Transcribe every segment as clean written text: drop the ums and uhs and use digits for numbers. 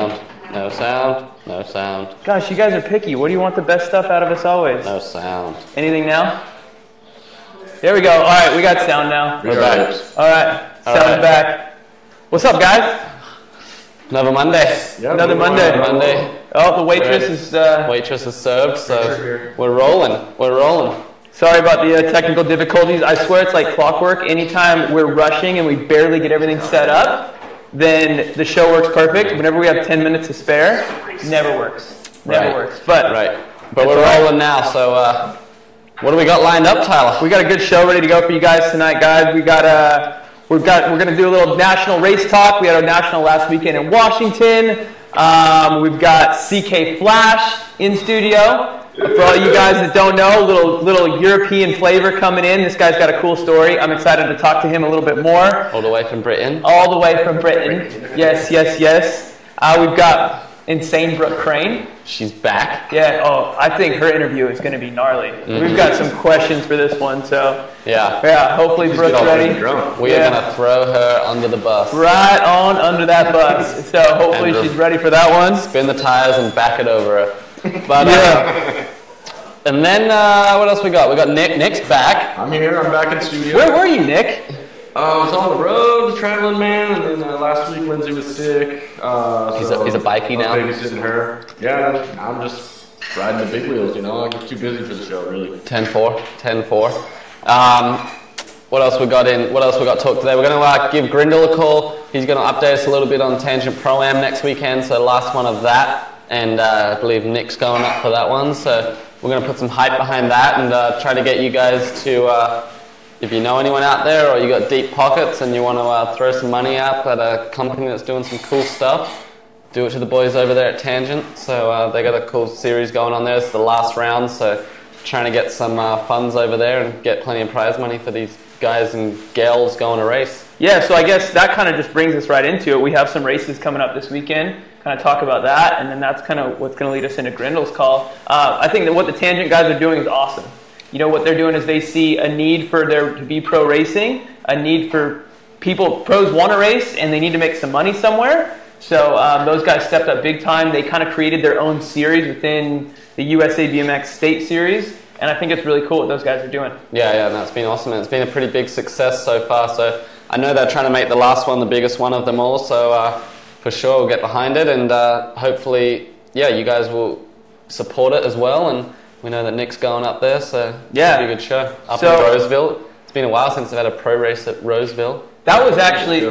No sound. No sound. Gosh, you guys are picky. What do you want the best stuff out of us always? No sound. Anything now? There we go. All right, we got sound now. We're back. All right, sound's back. What's up, guys? Another Monday. Yep, Another Monday. Oh, the waitress is... Waitress is served, so we're rolling. We're rolling. Sorry about the technical difficulties. I swear it's like clockwork. Anytime we're rushing and we barely get everything set up, then the show works perfect. Whenever we have 10 minutes to spare, never works. Never works. But we're rolling now, so what do we got lined up, Tyler? We got a good show ready to go for you guys tonight, guys. We're going to do a little national race talk. We had our national last weekend in Washington. We've got CK Flash in studio. For all you guys that don't know, little European flavor coming in. This guy's got a cool story. I'm excited to talk to him a little bit more. All the way from Britain. All the way from Britain. Yes. We've got insane Brooke Crain. She's back. Yeah. Oh, I think her interview is going to be gnarly. We've got some questions for this one, so yeah. Hopefully Brooke's ready. We are going to throw her under the bus. Right on under that bus. So hopefully she's ready for that one. Spin the tires and back it over her. But and then what else we got? We got Nick. Nick's back. I'm here. I'm back in studio. Where were you, Nick? I was on the road, traveling man, and then last week Lindsay was sick. He's a bikie now. Babysitting her. Yeah, I'm just riding the big wheels. You know, I get too busy for the show, really. 10-4. What else we got in? What else we got to talk today? We're going to give Grindle a call. He's going to update us a little bit on Tangent Pro-Am next weekend. So the last one of that. And I believe Nick's going up for that one, so we're going to put some hype behind that and try to get you guys to, if you know anyone out there or you got deep pockets and you want to throw some money up at a company that's doing some cool stuff, do it to the boys over there at Tangent. So they got a cool series going on there. It's the last round, so trying to get some funds over there and get plenty of prize money for these guys and gals going to race. Yeah, so I guess that kind of just brings us right into it. We have some races coming up this weekend. Kind of talk about that, and then that's kind of what's going to lead us into Grindle's call. I think that what the Tangent guys are doing is awesome. You know, what they're doing is they see a need for there to be pro racing, a need for pros want to race, and they need to make some money somewhere. So those guys stepped up big time. They kind of created their own series within the USA BMX State Series, and I think it's really cool what those guys are doing. Yeah, that's been awesome. It's been a pretty big success so far, so I know they're trying to make the last one the biggest one of them all, so for sure we'll get behind it, and hopefully, you guys will support it as well, and we know that Nick's going up there, so it'll be a good show. Up in Roseville. It's been a while since I've had a pro race at Roseville. That was actually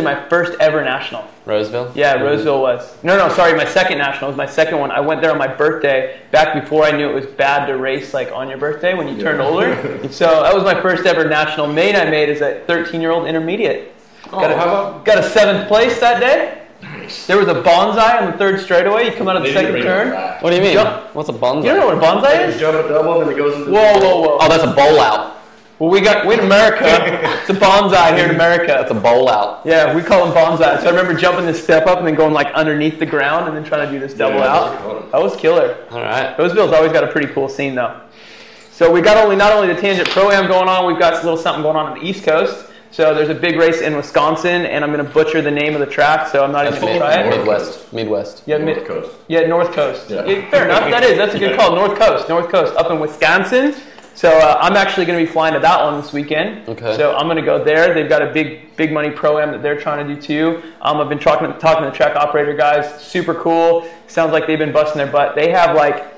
my first ever national. Roseville? Yeah, Roseville was. No, sorry, my second national. It was my second one. I went there on my birthday, back before I knew it was bad to race like on your birthday when you turned older. So that was my first ever national main I made as a 13-year-old intermediate. Got a 7th place that day. Nice. There was a bonsai on the 3rd straightaway. You come out of the 2nd turn. What do you mean? What's a bonsai? You don't know what a bonsai is? You jump a double and it goes into Whoa. Oh, that's a bowl out. Well, we're in America. It's a bonsai here in America. It's a bowl out. Yeah, we call them bonsai. So I remember jumping this step up and then going like underneath the ground and then trying to do this double out. That was killer. All right. Roseville's always got a pretty cool scene though. So we got not only the Tangent Pro-Am going on, we've got a little something going on the East Coast. So there's a big race in Wisconsin, and I'm going to butcher the name of the track, so I'm not even going to try it. Midwest. Yeah, North Coast. Yeah, North Coast. Yeah, fair enough. That's a good call. North Coast up in Wisconsin. So I'm actually going to be flying to that one this weekend. Okay. So I'm going to go there. They've got a big money pro-am that they're trying to do too. I've been talking to the track operator guys. Super cool. Sounds like they've been busting their butt. They have like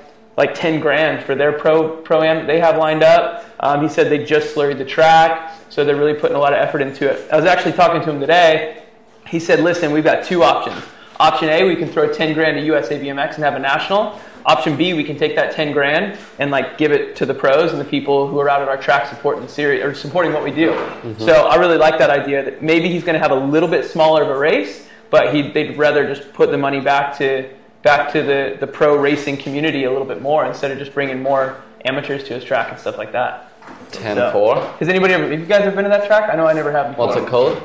10 grand for their pro-am that they have lined up. He said they just slurried the track, so they're really putting a lot of effort into it. I was actually talking to him today. He said, listen, we've got 2 options. Option A, we can throw 10 grand to USA BMX and have a national. Option B, we can take that 10 grand and give it to the pros and the people who are out at our track supporting the series or supporting what we do. So I really like that idea that maybe he's going to have a little bit smaller of a race, but they'd rather just put the money back to the pro racing community a little bit more instead of just bringing more amateurs to his track and stuff like that. 10-4. Has anybody have you guys ever been to that track? I know I never have. What's it called?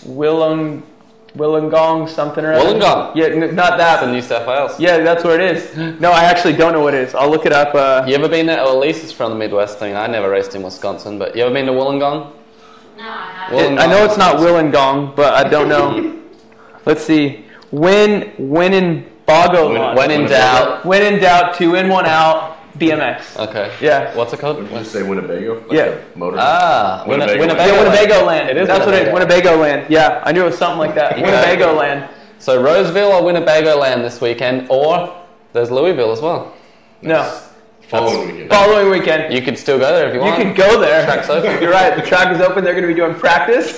Wollongong something or other. Wollongong? Yeah, not that. It's in New South Wales. Yeah, that's where it is. No, I actually don't know what it is. I'll look it up. You ever been there? Well, Lisa's from the Midwest. I mean, I never raced in Wisconsin, but you ever been to Wollongong? No, I haven't. I know it's not Wollongong, but I don't know. Let's see. When in Bogo. When in doubt. When in doubt, 2 in, 1 out. BMX. Okay. Yeah. What's it called? Did you say Winnebago? Like yeah. Motor. Winnebago. Yeah, Winnebago land. It is. That's what it is. Winnebago land. Yeah, I knew it was something like that. Winnebago land. So Roseville or Winnebago land this weekend, or there's Louisville as well. No. Following weekend. You could still go there if you want. You could go there. Track's open. You're right. The track is open. They're going to be doing practice.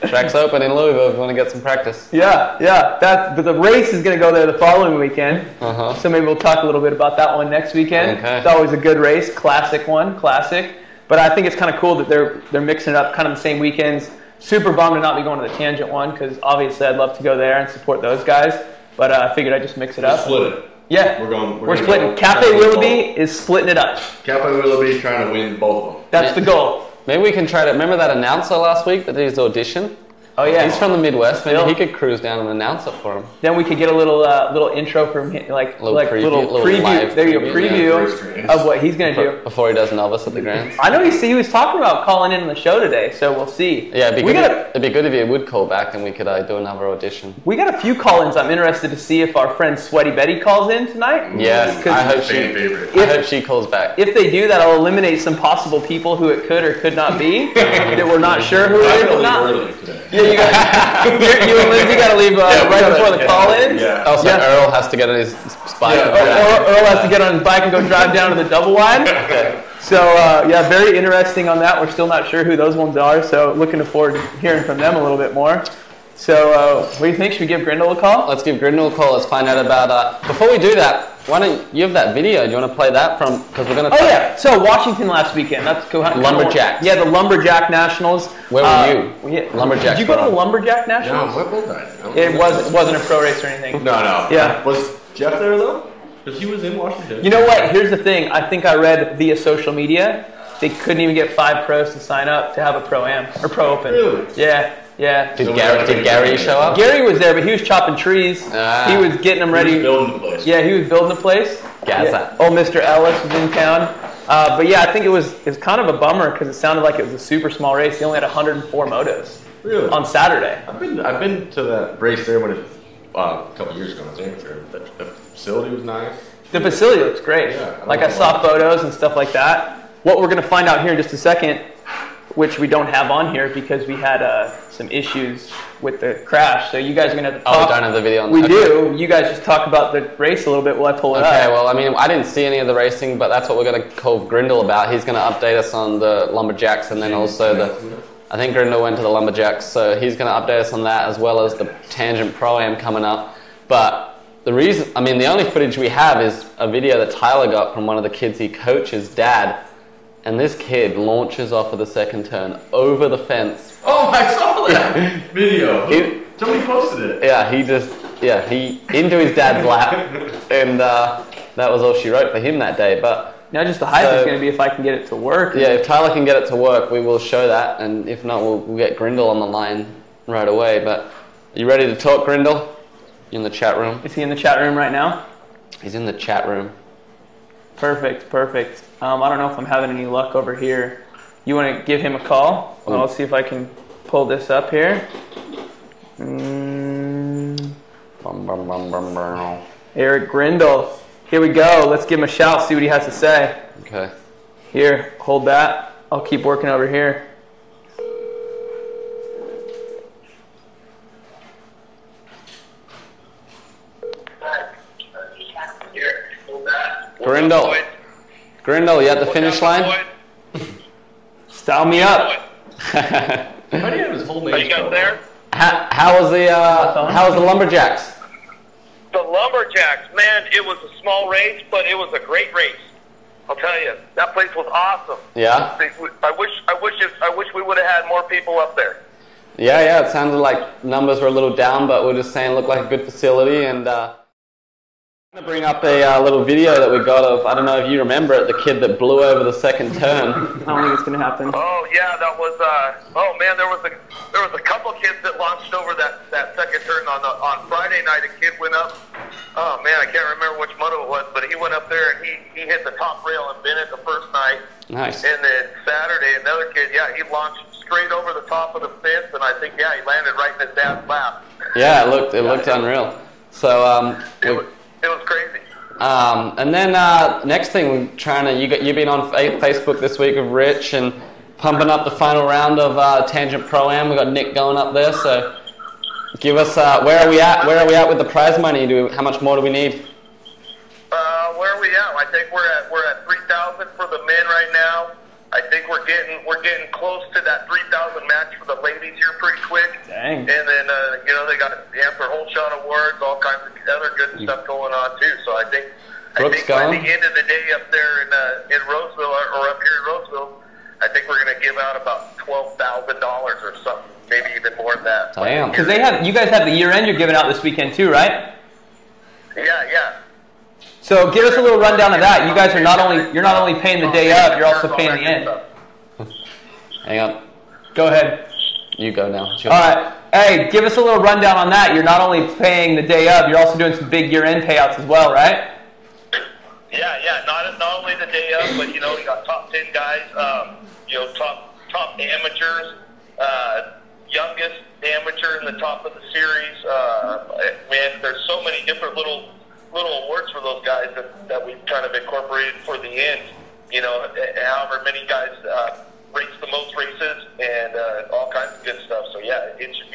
Track's open in Louisville if you want to get some practice. Yeah. But the race is going to go there the following weekend. So maybe we'll talk a little bit about that one next weekend. Okay. It's always a good race. Classic. But I think it's kind of cool that they're mixing it up kind of the same weekends. Super bummed to not be going to the Tangent one because obviously I'd love to go there and support those guys. But I figured I'd just mix it up. Split it. Yeah, we're splitting. Cafe Willoughby is splitting it up. Cafe Willoughby trying to win both of them. That's the goal. Maybe we can try to remember that announcer last week that did his audition. Oh yeah, he's from the Midwest. Maybe he could cruise down and announce it for him. Then we could get a little intro from him, like little preview. There you go, preview of what he's gonna do before he does novice at the Grands. I know he was talking about calling in on the show today, so we'll see. Yeah, it'd be good if he would call back and we could do another audition. We got a few call-ins. I'm interested to see if our friend Sweaty Betty calls in tonight. Yes, I hope she calls back. If they do, that'll eliminate some possible people who it could or could not be that we're not sure who it is or not. Yeah, you got. You and Lindsay got to leave right before the call-in. Yeah. Also, Earl has to get on his bike. Earl has to get on his bike and go drive down to the double wide. Okay. So, very interesting on that. We're still not sure who those ones are, so looking forward to hearing from them a little bit more. So, what do you think? Should we give Grindle a call? Let's give Grindle a call. Let's find out about... before we do that, why don't you have that video? Do you want to play that from... Because we're going to... Oh, yeah. So, Washington last weekend. That's cool. Lumberjacks. Yeah, the Lumberjack Nationals. Where were you? Yeah. Lumberjacks. Did you go to the Lumberjack Nationals? No, what was that? It wasn't a pro race or anything. No. Yeah. Was Jeff there, though? Because he was in Washington. You know what? Here's the thing. I think I read via social media, they couldn't even get 5 pros to sign up to have a pro-am or pro-open. Really? Yeah. Did Gary show up? Gary was there, but he was chopping trees. He was getting them ready. He was building the place. Yeah, he was building the place. Gaza. Oh, Mr. Ellis was in town. But yeah, I think it was kind of a bummer because it sounded like it was a super small race. He only had 104 motos. Really? On Saturday. I've been to that race there when a couple years ago. The facility was nice. The facility looks great. Yeah, I saw photos and stuff like that. What we're going to find out here in just a second, which we don't have on here because we had some issues with the crash. So you guys are going to have to talk. Oh, we don't have the video on We do. You guys just talk about the race a little bit while I pull it up. Okay, well, I mean, I didn't see any of the racing, but that's what we're going to call Grindle about. He's going to update us on the Lumberjacks and then also I think Grindle went to the Lumberjacks, so he's going to update us on that as well as the Tangent Pro-Am coming up. But the only footage we have is a video that Tyler got from one of the kids he coaches, Dad. And this kid launches off of the second turn over the fence. Oh, I saw that video. Somebody posted it. Yeah, he into his dad's lap, and that was all she wrote for him that day. But now just the hype is going to be if I can get it to work. Yeah, if Tyler can get it to work, we will show that, and if not, we'll get Grindle on the line right away. But are you ready to talk, Grindle? You in the chat room? Is he in the chat room right now? He's in the chat room. Perfect. I don't know if I'm having any luck over here. You want to give him a call? Well, let's see if I can pull this up here. Eric Grindle. Here we go. Let's give him a shout, see what he has to say. Okay. Here, hold that. I'll keep working over here. Grindle, you at the finish line? Style me up. How do you have his whole name? Are you guys there? How was the Lumberjacks? The Lumberjacks, man, it was a small race, but it was a great race. I'll tell you, that place was awesome. Yeah. I wish we would have had more people up there. Yeah. It sounded like numbers were a little down, but we're just saying it looked like a good facility. And I'm going to bring up a little video that we got of, I don't know if you remember it, the kid that blew over the second turn. I don't think it's going to happen. Oh yeah, that was. Oh man, there was a couple kids that launched over that second turn on Friday night. A kid went up. Oh man, I can't remember which moto it was, but he went up there and he hit the top rail and Bennett the first night. Nice. And then Saturday, another kid, he launched straight over the top of the fence, and I think he landed right in his dad's lap. Yeah, it looked unreal. So it was crazy. And then next thing, we're trying to you've been on Facebook this week with Rich and pumping up the final round of Tangent Pro-Am. We got Nick going up there. So give us where are we at? Where are we at with the prize money? How much more do we need? Where are we at? I think we're at 3,000 for the men right now. I think we're getting close to that 3,000 match for the ladies here pretty quick. Dang. And then they got Hamper Whole Shot Awards, all kinds of other good stuff going on too. So I think by the end of the day up there in Roseville or up here in Roseville, I think we're going to give out about $12,000 or something, maybe even more than that. Damn. Because you guys have the year end you're giving out this weekend too, right? Yeah. So give us a little rundown of that. You guys are not only paying the day up, you're also paying the end. Hang on. Go ahead. You go now. All right. Hey, give us a little rundown on that. You're not only paying the day up, you're also doing some big year-end payouts as well, right? Yeah. Not only the day up, but you got top 10 guys. Top amateurs, youngest amateur in the top of the series. Man, there's so many different little awards for those guys that we've kind of incorporated for the end. However many guys race the most races and all kinds of good stuff. So yeah, it should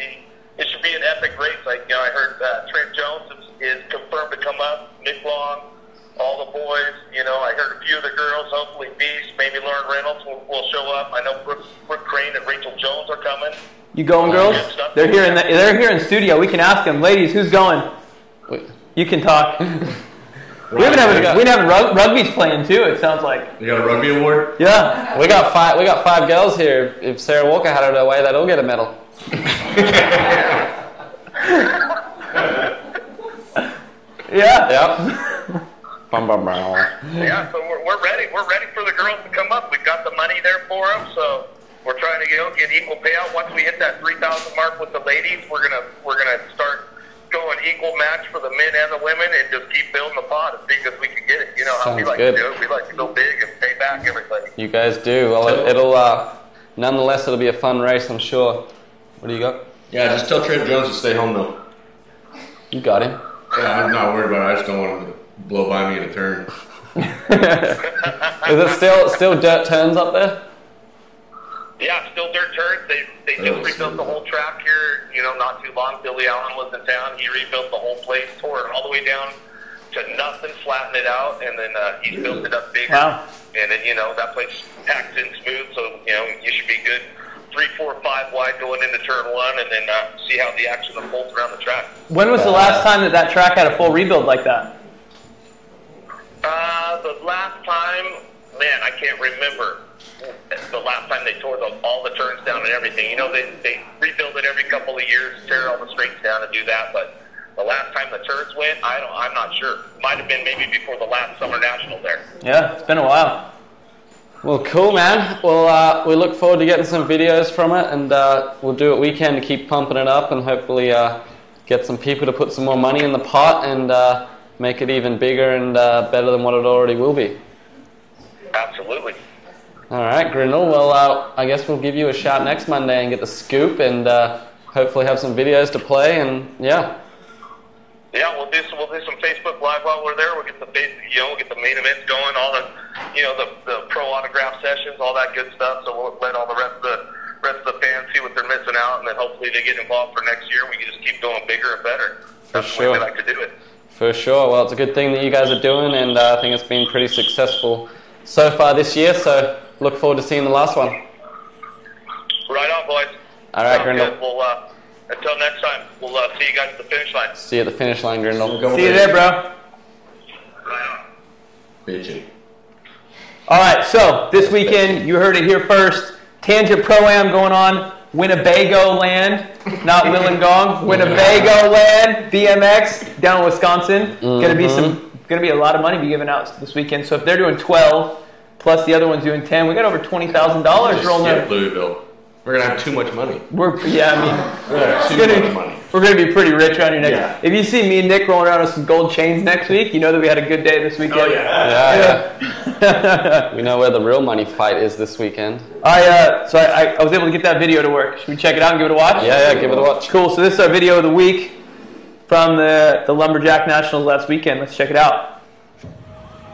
be an epic race. I heard Trent Jones is confirmed to come up. Nic Long, all the boys. I heard a few of the girls. Hopefully Beast, maybe Lauren Reynolds will show up. I know Brooke Crain and Rachel Jones are coming. You going, girls? They're here in studio. We can ask them, ladies, who's going? You can talk. We haven't rugby's playing too. It sounds like you got a rugby award. Yeah, we got five girls here. If Sarah Walker had her way, they'd all get a medal. Yeah. Yep. Yeah. So we're ready. We're ready for the girls to come up. We've got the money there for them. So we're trying to get equal payout. Once we hit that 3,000 mark with the ladies, we're gonna start going equal match for the men and the women, and just keep building the pot as big as we can get it. You know how we like to do it. We like to go big and pay back everybody. You guys do. Well, it'll nonetheless, it'll be a fun race, I'm sure. What do you got? Yeah, just tell Trent Jones to stay home though. You got him. Yeah, I'm not worried about it. I just don't want him to blow by me in a turn. Is it still dirt turns up there? Yeah, still dirt turns. They just rebuilt the whole track here, not too long. Billy Allen was in town. He rebuilt the whole place, tore it all the way down to nothing, flattened it out, and then he's built it up bigger. Wow. And then, that place packed in smooth, so, you should be good 3, 4, 5 wide going into turn 1, and then see how the action unfolds around the track. When was the last time that track had a full rebuild like that? The last time, man, I can't remember. The last time they tore all the turns down and everything. They rebuild it every couple of years, tear all the straights down and do that. But the last time the turns went, I'm not sure. Might have been maybe before the last Summer National there. Yeah, it's been a while. Well, cool, man. Well, we look forward to getting some videos from it, and we'll do what we can to keep pumping it up and hopefully get some people to put some more money in the pot and make it even bigger and better than what it already will be. Absolutely. All right, Grindle. Well, I guess we'll give you a shout next Monday and get the scoop, and hopefully have some videos to play. And yeah, we'll do some Facebook Live while we're there. We'll get the we'll get the main events going, all the the pro autograph sessions, all that good stuff. So we'll let all the rest of the fans see what they're missing out, and then hopefully they get involved for next year. We can just keep going bigger and better. That's the way we like to do it. For sure. Well, it's a good thing that you guys are doing, and I think it's been pretty successful so far this year. So look forward to seeing the last one. Right on, boys. All right, Grindle. Well, until next time, we'll see you guys at the finish line. See you at the finish line, Grindle. See you there, bro. Right on. Bitchin'. All right, so this weekend, you heard it here first. Tangent Pro-Am going on. Winnebago land, not Wollongong. Winnebago land, BMX down in Wisconsin. Gonna be a lot of money be given out this weekend. So if they're doing 12, plus the other one's doing 10, we got over $20,000 rolling there. Louisville. We're gonna have too much money. We're gonna be pretty rich around here next. Yeah. If you see me and Nick rolling around with some gold chains next week, you know that we had a good day this weekend. Oh yeah. We know where the real money fight is this weekend. I was able to get that video to work. Should we check it out and give it a watch? Yeah, give it a watch. Cool. So this is our video of the week from the Lumberjack Nationals last weekend. Let's check it out.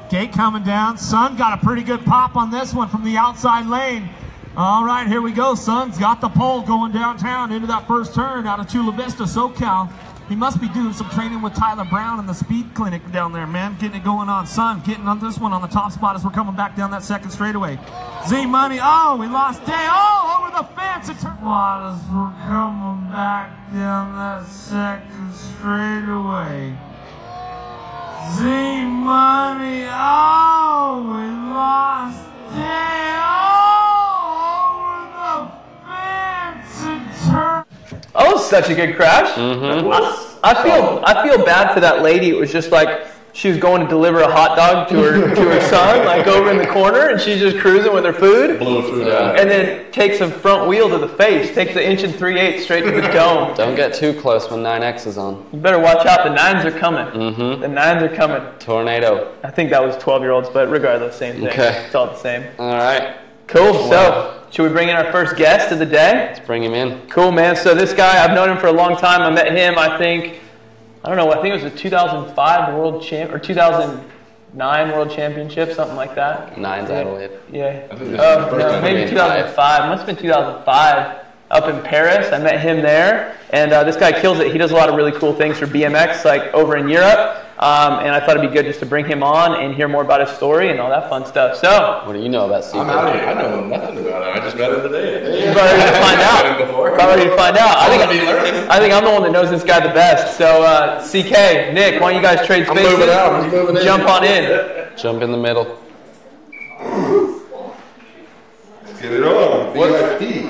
Gate coming down. Sun got a pretty good pop on this one from the outside lane. All right, here we go. Sun's got the pole going downtown into that first turn out of Chula Vista, SoCal. He must be doing some training with Tyler Brown in the speed clinic down there, man. Getting it going on. Sun getting on this one on the top spot as we're coming back down that second straightaway. Z-Money, oh, we lost Day. Oh, over the fence. As we're coming back down that second straightaway. Z-Money, oh, we lost Day. Oh, over the fence and turn. That was such a good crash. I feel bad for that lady. It was just like she was going to deliver a hot dog to her son, like over in the corner, and she's just cruising with her food. Blew food out. And then takes a front wheel to the face, takes the 1 3/8 straight to the dome. Don't get too close when 9X is on. You better watch out. The 9s are coming. The 9s are coming. Tornado. I think that was 12-year-olds, but regardless, same thing. Okay. It's all the same. All right. Cool. So, should we bring in our first guest of the day? Let's bring him in. Cool, man. So this guy, I've known him for a long time. I met him, I think it was the 2005 World Champ, or 2009 World Championship, something like that. 9's Adelaide. Yeah. I think this is the first time Maybe maybe 2005. Must have been 2005 up in Paris. I met him there. And this guy kills it. He does a lot of really cool things for BMX, like over in Europe. And I thought it'd be good just to bring him on and hear more about his story and all that fun stuff. So, What do you know about Steve? I'm out here. I know nothing about it. I just met him today. you're about ready to find out. About ready to find out. I think I'm the one that knows this guy the best. So, CK, Nick, why don't you guys trade spaces? I'm moving out. I'm moving in. Jump on in. Jump in the middle. Get it on.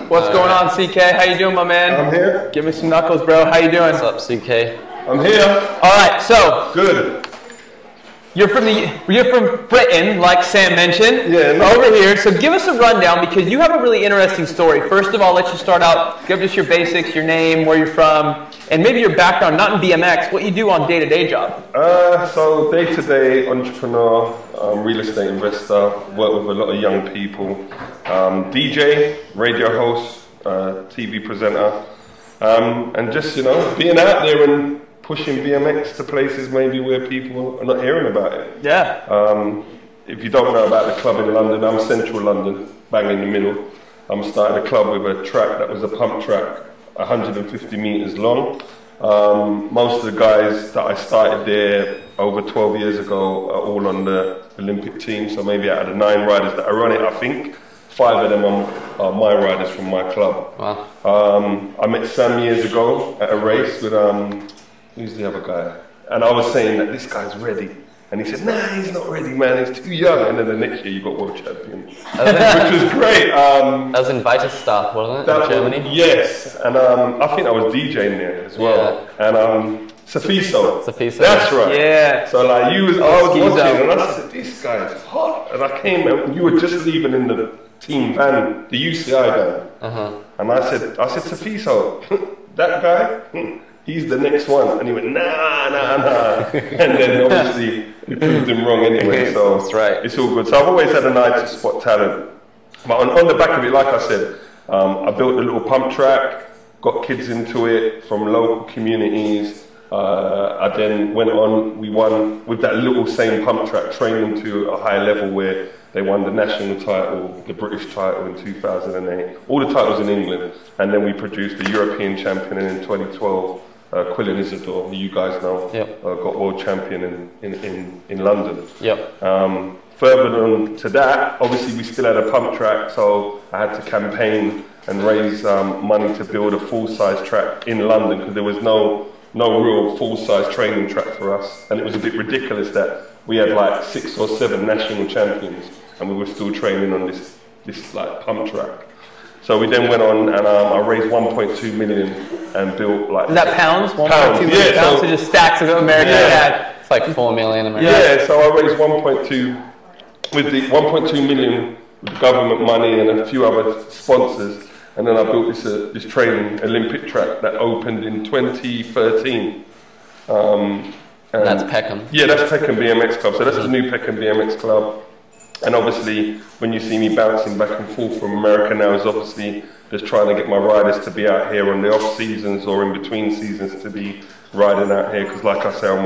What's going on, CK? How you doing, my man? I'm here. Give me some knuckles, bro. How you doing? What's up, CK? I'm here. All right, so Good. you're from Britain, like Sam mentioned. Yeah. Over here. So give us a rundown because you have a really interesting story. First of all, let's just start out. Give us your basics, your name, where you're from, and maybe your background, not in BMX, what you do on day-to-day job. So day-to-day entrepreneur, real estate investor, work with a lot of young people, DJ, radio host, TV presenter, and just being out there and pushing BMX to places maybe where people are not hearing about it. Yeah. If you don't know about the club in London, I'm central London, bang in the middle. I'm starting a club with a track that was a pump track, 150 meters long. Most of the guys that I started there over 12 years ago are all on the Olympic team. So maybe out of the 9 riders that I run it, I think 5 of them are my riders from my club. Wow. I met Sam years ago at a race with, who's the other guy? And I was saying that this guy's ready. And he said, nah, he's not ready, man, he's too young. And then the next year you got world champion, which was great. That was in Weitersdorf, wasn't it, in Germany? Yes, and I think I was DJing there as well. Yeah. And Safiso. Safiso. That's right. Yeah. So like I was Skizo. watching and I said, this guy's hot. And I came and you were just leaving in the team van, the UCI van. And I said, Safiso, that guy, he's the next one. And he went, nah. And then obviously we proved him wrong anyway. So That's right. It's all good. So I've always had an eye to spot talent. But on the back of it, like I said, I built a little pump track, got kids into it from local communities. I then went on, we won with that little same pump track, training to a high level where they won the national title, the British title in 2008, all the titles in England. And then we produced the European champion in 2012. Quillen Isidore, who you guys know, got world champion in London. Yep. Further on to that, obviously we still had a pump track, so I had to campaign and raise money to build a full-size track in London because there was no real full-size training track for us, and it was a bit ridiculous that we had like 6 or 7 national champions, and we were still training on this like pump track. So we then went on and I raised 1.2 million and built like... Is that pounds? 1.2 pounds, million pounds? So just stacks of American cash. It's like 4 million American. Yeah, so I raised 1.2 with the 1.2 million with government money and a few other sponsors, and then I built this training Olympic track that opened in 2013. That's Peckham. Yeah, that's Peckham BMX Club. So that's the new Peckham BMX Club. And obviously, when you see me bouncing back and forth from America now, is obviously just trying to get my riders to be out here on the off seasons or in between seasons to be riding out here. Because like I say on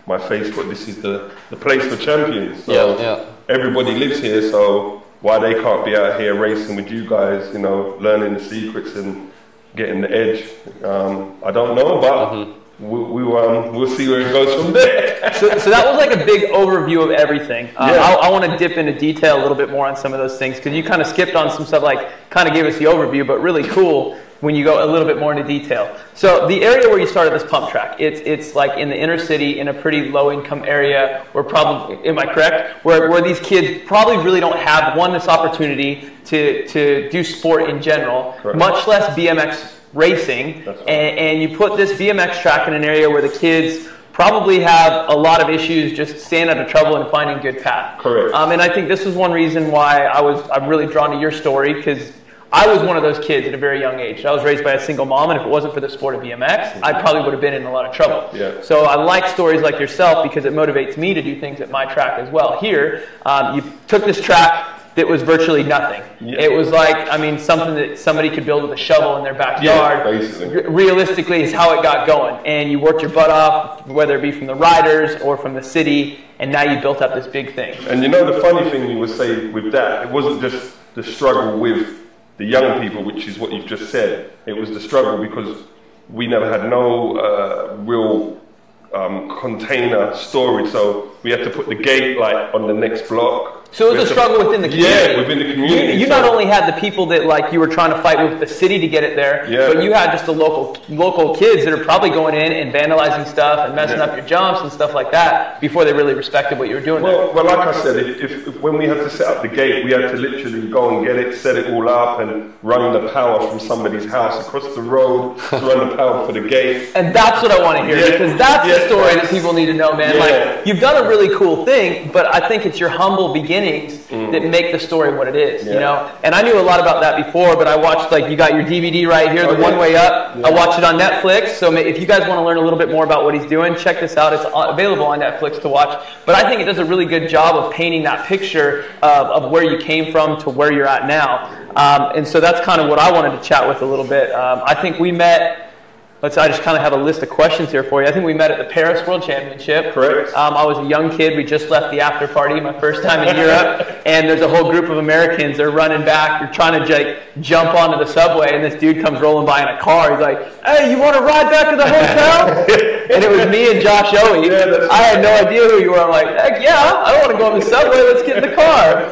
my Facebook, this is the place for champions. So everybody lives here, so why they can't be out here racing with you guys, you know, learning the secrets and getting the edge, I don't know, but we'll see where it goes from there. So that was like a big overview of everything. I want to dip into detail a little bit more on some of those things, because you kind of skipped on some stuff, like kind of gave us the overview, but really cool when you go a little bit more into detail. So the area where you started this pump track, it's like in the inner city, in a pretty low income area, where probably, am I correct? Where these kids probably really don't have, one, this opportunity to do sport in general, much less BMX racing, and you put this BMX track in an area where the kids probably have a lot of issues just staying out of trouble and finding good path. Correct. And I think this is one reason why I'm really drawn to your story, because I was one of those kids at a very young age. I was raised by a single mom, and if it wasn't for the sport of BMX, I probably would have been in a lot of trouble. So I like stories like yourself because it motivates me to do things at my track as well. Here, you took this track that was virtually nothing. It was like, I mean, something that somebody could build with a shovel in their backyard. Realistically, is how it got going. And you worked your butt off, whether it be from the riders or from the city, and now you built up this big thing. And you know, the funny thing you would say with that, it wasn't just the struggle with the young people, which is what you've just said. It was the struggle because we never had no real container storage, so we had to put the gate like on the next block. So it was a struggle within the community. Yeah, within the community. You not only had the people that like you were trying to fight with the city to get it there, but you had just the local kids that are probably going in and vandalizing stuff and messing up your jumps and stuff like that before they really respected what you were doing there. Well, like I said, if when we had to set up the gate, we had to literally go and get it, set it all up, and run the power from somebody's house across the road to run the power for the gate. And that's what I want to hear, because that's the story that people need to know, man. Like, you've done a really cool thing, but I think it's your humble beginnings that make the story what it is, you know? And I knew a lot about that before, but I watched, like, you got your DVD right here, The One Way Up. I watched it on Netflix, so if you guys want to learn a little bit more about what he's doing, check this out. It's available on Netflix to watch. But I think it does a really good job of painting that picture of where you came from to where you're at now. And so that's kind of what I wanted to chat with a little bit. I think we met... I just kind of have a list of questions here for you. I think we met at the Paris World Championship. Correct. I was a young kid. We just left the after party, my first time in Europe. And there's a whole group of Americans. They're running back. They're trying to jump onto the subway. And this dude comes rolling by in a car. He's like, "Hey, you want to ride back to the hotel?" And it was me and Josh Owie. I had no idea who you were. I'm like, "Heck yeah, I don't want to go on the subway. Let's get in the car."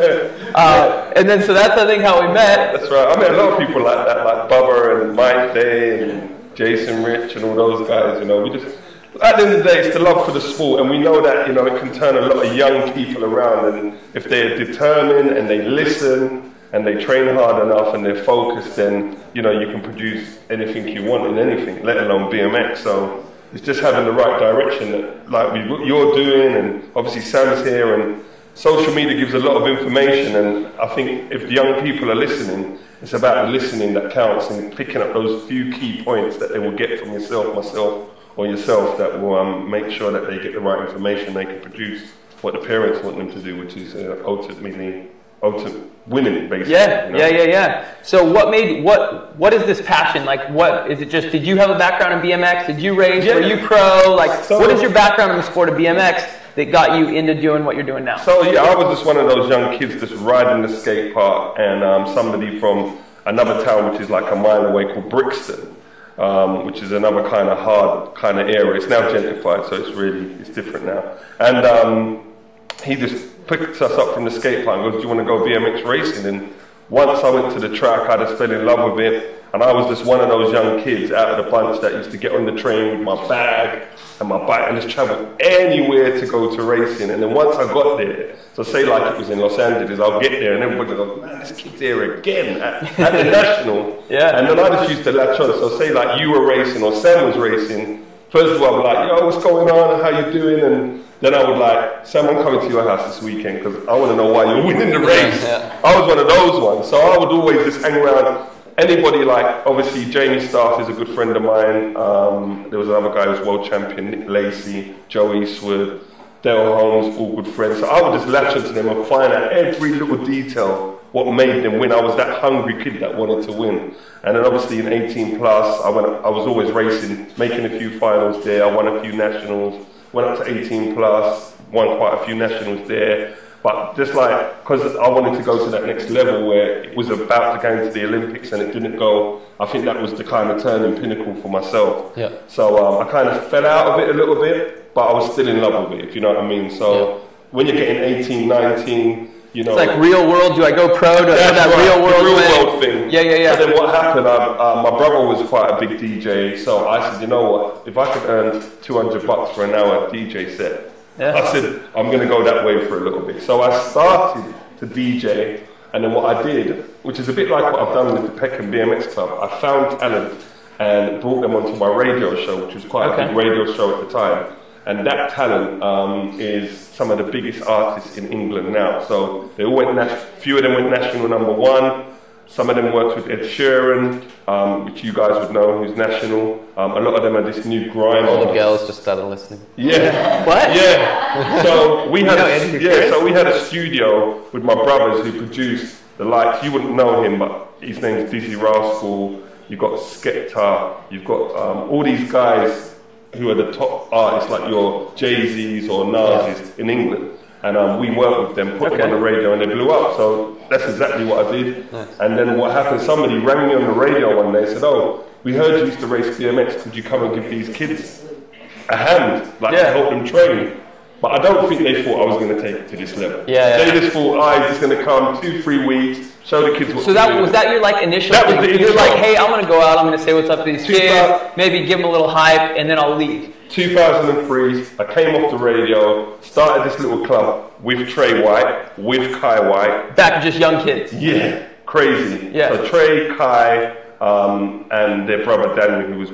And then so that's, I think, how we met. That's right. I met a lot of people like that, like Bubba and Mike Day and Jason Rich and all those guys, you know. We just, at the end of the day, it's the love for the sport, and we know that, you know, it can turn a lot of young people around, and if they're determined and they listen and they train hard enough and they're focused, then, you know, you can produce anything you want in anything, let alone BMX. So it's just having the right direction that, like you're doing, and obviously Sam's here, and social media gives a lot of information, and I think if the young people are listening, it's about the listening that counts, and picking up those few key points that they will get from yourself, myself, or yourself, that will make sure that they get the right information, they can produce what the parents want them to do, which is ultimately winning, basically. Yeah, you know? yeah. So what is this passion? Like, what is it? Just, did you have a background in BMX? Did you race? Were you pro? Like, so, what is your background in the sport of BMX that got you into doing what you're doing now? So yeah, I was just one of those young kids just riding the skate park, and somebody from another town which is like a mile away called Brixton, which is another kind of hard kind of area. It's now gentrified, so it's different now. And he just picked us up from the skate park and goes, "Do you want to go BMX racing?" And once I went to the track, I just fell in love with it. And I was just one of those young kids out of the bunch that used to get on the train with my bag and my bike and just travel anywhere to go to racing. And then once I got there, so say like it was in Los Angeles, I'll get there and everybody goes, "Man, this kid's here again at the National." And then I just used to latch on. So say like you were racing or Sam was racing. First of all, I'd be like, "Yo, what's going on? How you doing?" And then I would like, "Sam, I'm coming to your house this weekend because I want to know why you're winning the race." I was one of those ones. So I would always just hang around anybody, like, obviously Jamie Staff is a good friend of mine. There was another guy who was world champion, Nick Lacey, Joe Eastwood. Dale Holmes, all good friends. So I would just latch onto them and find out every little detail, what made them win. I was that hungry kid that wanted to win. And then obviously in 18 plus, I was always racing, making a few finals there. I won a few nationals, went up to 18 plus, won quite a few nationals there. But just like, because I wanted to go to that next level where it was about to go into the Olympics and it didn't go, I think that was the kind of turning pinnacle for myself. Yeah. So I kind of fell out of it a little bit, but I was still in love with it, if you know what I mean. So when you're getting 18, 19, you know. It's like real world, do I go pro? Do I have that real world thing? Yeah. So then what happened, my brother was quite a big DJ, so I said, you know what, if I could earn $200 for an hour DJ set, I said, I'm going to go that way for a little bit. So I started to DJ, and then what I did, which is a bit like what I've done with the Peckham BMX Club, I found talent and brought them onto my radio show, which was quite a big radio show at the time. And that talent is some of the biggest artists in England now. So they all went few of them went national #1. Some of them worked with Ed Sheeran, which you guys would know, who's national. A lot of them are this new grime. All the girls just started listening. Yeah. What? Yeah. So we had so we had a studio with my brothers who produced the lights. You wouldn't know him, but his name's Dizzy Rascal. You've got Skepta. You've got all these guys who are the top artists, like your Jay-Z's or Nas's in England. And we worked with them, put them on the radio, and they blew up. So that's exactly what I did. Nice. And then what happened, somebody rang me on the radio one day and said, oh, we heard you used to race BMX, could you come and give these kids a hand, like to help them train? But I don't think they thought I was going to take it to this level. They just thought, he's just going to come 2-3 weeks, show the kids what to do. Was that your like initial thing? You're like, hey, I'm going to go out, I'm going to say what's up to these kids, maybe give them a little hype, and then I'll leave. 2003, I came off the radio, started this little club with Trey White, with Kai White. Back to just young kids. Yeah, crazy. Yeah. So Trey, Kai, and their brother Daniel, who was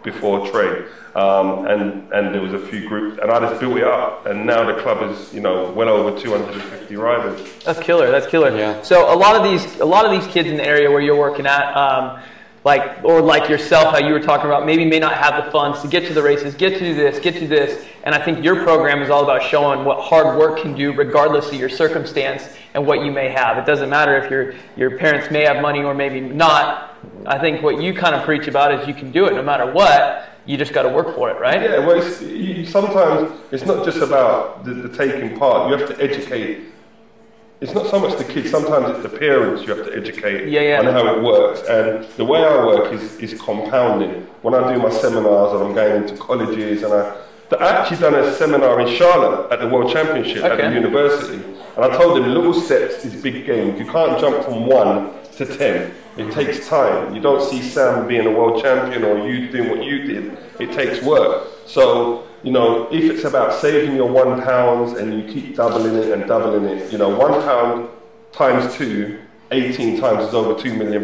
before Trey. And there was a few groups, and I just built it up, and now the club is, you know, well over 250 riders. That's killer. That's killer. Yeah. So a lot of these kids in the area where you're working at, like yourself, how you were talking about, maybe may not have the funds to get to the races, get to this, and I think your program is all about showing what hard work can do regardless of your circumstance and what you may have. It doesn't matter if your parents may have money or maybe not. I think what you kind of preach about is you can do it no matter what. You just got to work for it, right? Yeah, well, sometimes it's not just about the taking part. You have to educate. It's not so much the kids, sometimes it's the parents you have to educate on how it works. And the way I work is compounding. When I do my seminars and I'm going into colleges, and I actually done a seminar in Charlotte at the World Championship at the university. And I told them little steps is big games. You can't jump from 1 to 10. It takes time. You don't see Sam being a world champion or you doing what you did. It takes work. So, you know, if it's about saving your £1 and you keep doubling it and doubling it, you know, £1 times 2, 18 times is over £2 million.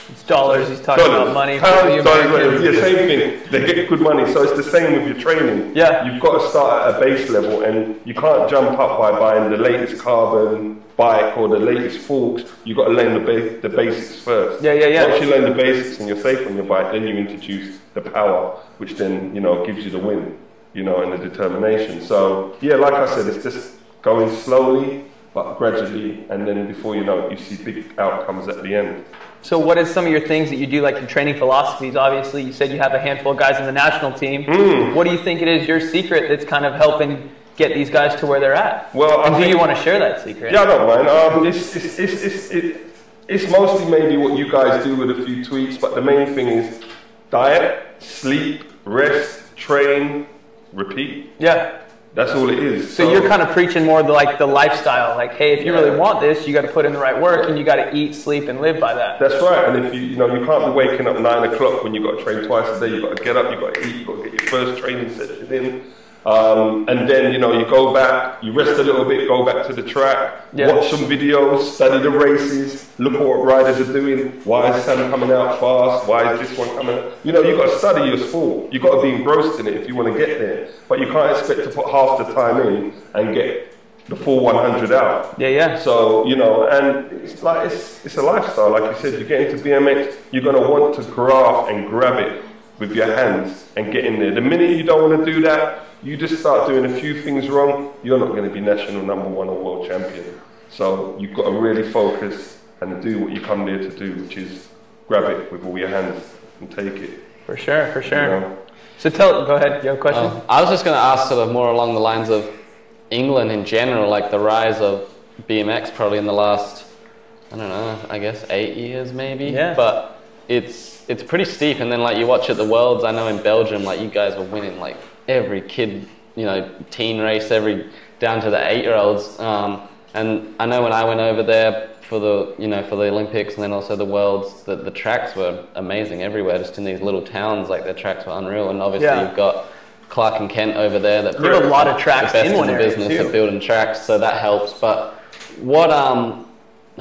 It's dollars. He's talking about money. Pounds, dollars, yeah, same thing. They get good money. So it's the same with your training. Yeah. You've got to start at a base level, and you can't jump up by buying the latest carbon bike or the latest forks. You've got to learn the basics first. Yeah. Once you learn the basics and you're safe on your bike, then you introduce the power, which then, you know, gives you the win, you know, and the determination. So, yeah, like I said, it's just going slowly, but gradually, and then before you know it, you see big outcomes at the end. So what is some of your things that you do, like your training philosophies? Obviously, you said you have a handful of guys in the national team. Mm. What do you think it is, your secret, that's kind of helping get these guys to where they're at? Well, and do you want to share that secret? Yeah, I don't mind. It's mostly maybe what you guys do with a few tweaks, but the main thing is diet, sleep, rest, train, repeat. Yeah. That's all it is. So you're kind of preaching more like the lifestyle, like, hey, if you really want this, you got to put in the right work, and you got to eat, sleep, and live by that. That's right. And if you know, you can't be waking up 9 o'clock when you got to train twice a day. You got to get up, you got to eat, you got to get your first training session in, and then you know you go back, you rest a little bit, go back to the track, watch some videos, study the races, look at what riders are doing. Why is Sam coming out fast? Why is this one coming out? You know, you got to study your sport. You got to be engrossed in it if you want to get there. But you can't expect to put half the time in and get the full 100 out. Yeah. So, you know, and it's like, it's a lifestyle. Like you said, you get into BMX, you're going to want to graft and grab it with your hands and get in there. The minute you don't want to do that, You just start doing a few things wrong, you're not going to be national #1 or world champion. So you've got to really focus and do what you come there to do, which is grab it with all your hands and take it. For sure, for sure. You know? So go ahead, you have a question? I was just going to ask sort of more along the lines of England in general, like the rise of BMX probably in the last, I don't know, I guess 8 years maybe. Yeah. But it's pretty steep, and then like you watch at the Worlds, I know in Belgium, like you guys were winning like every kid, you know, teen race, down to the 8-year-olds. And I know when I went over there for the Olympics and then also the Worlds, the tracks were amazing everywhere, just in these little towns, like their tracks were unreal. And obviously you've got Clark and Kent over there that you have a lot of tracks the best in one the area business too. at building tracks, so that helps. But what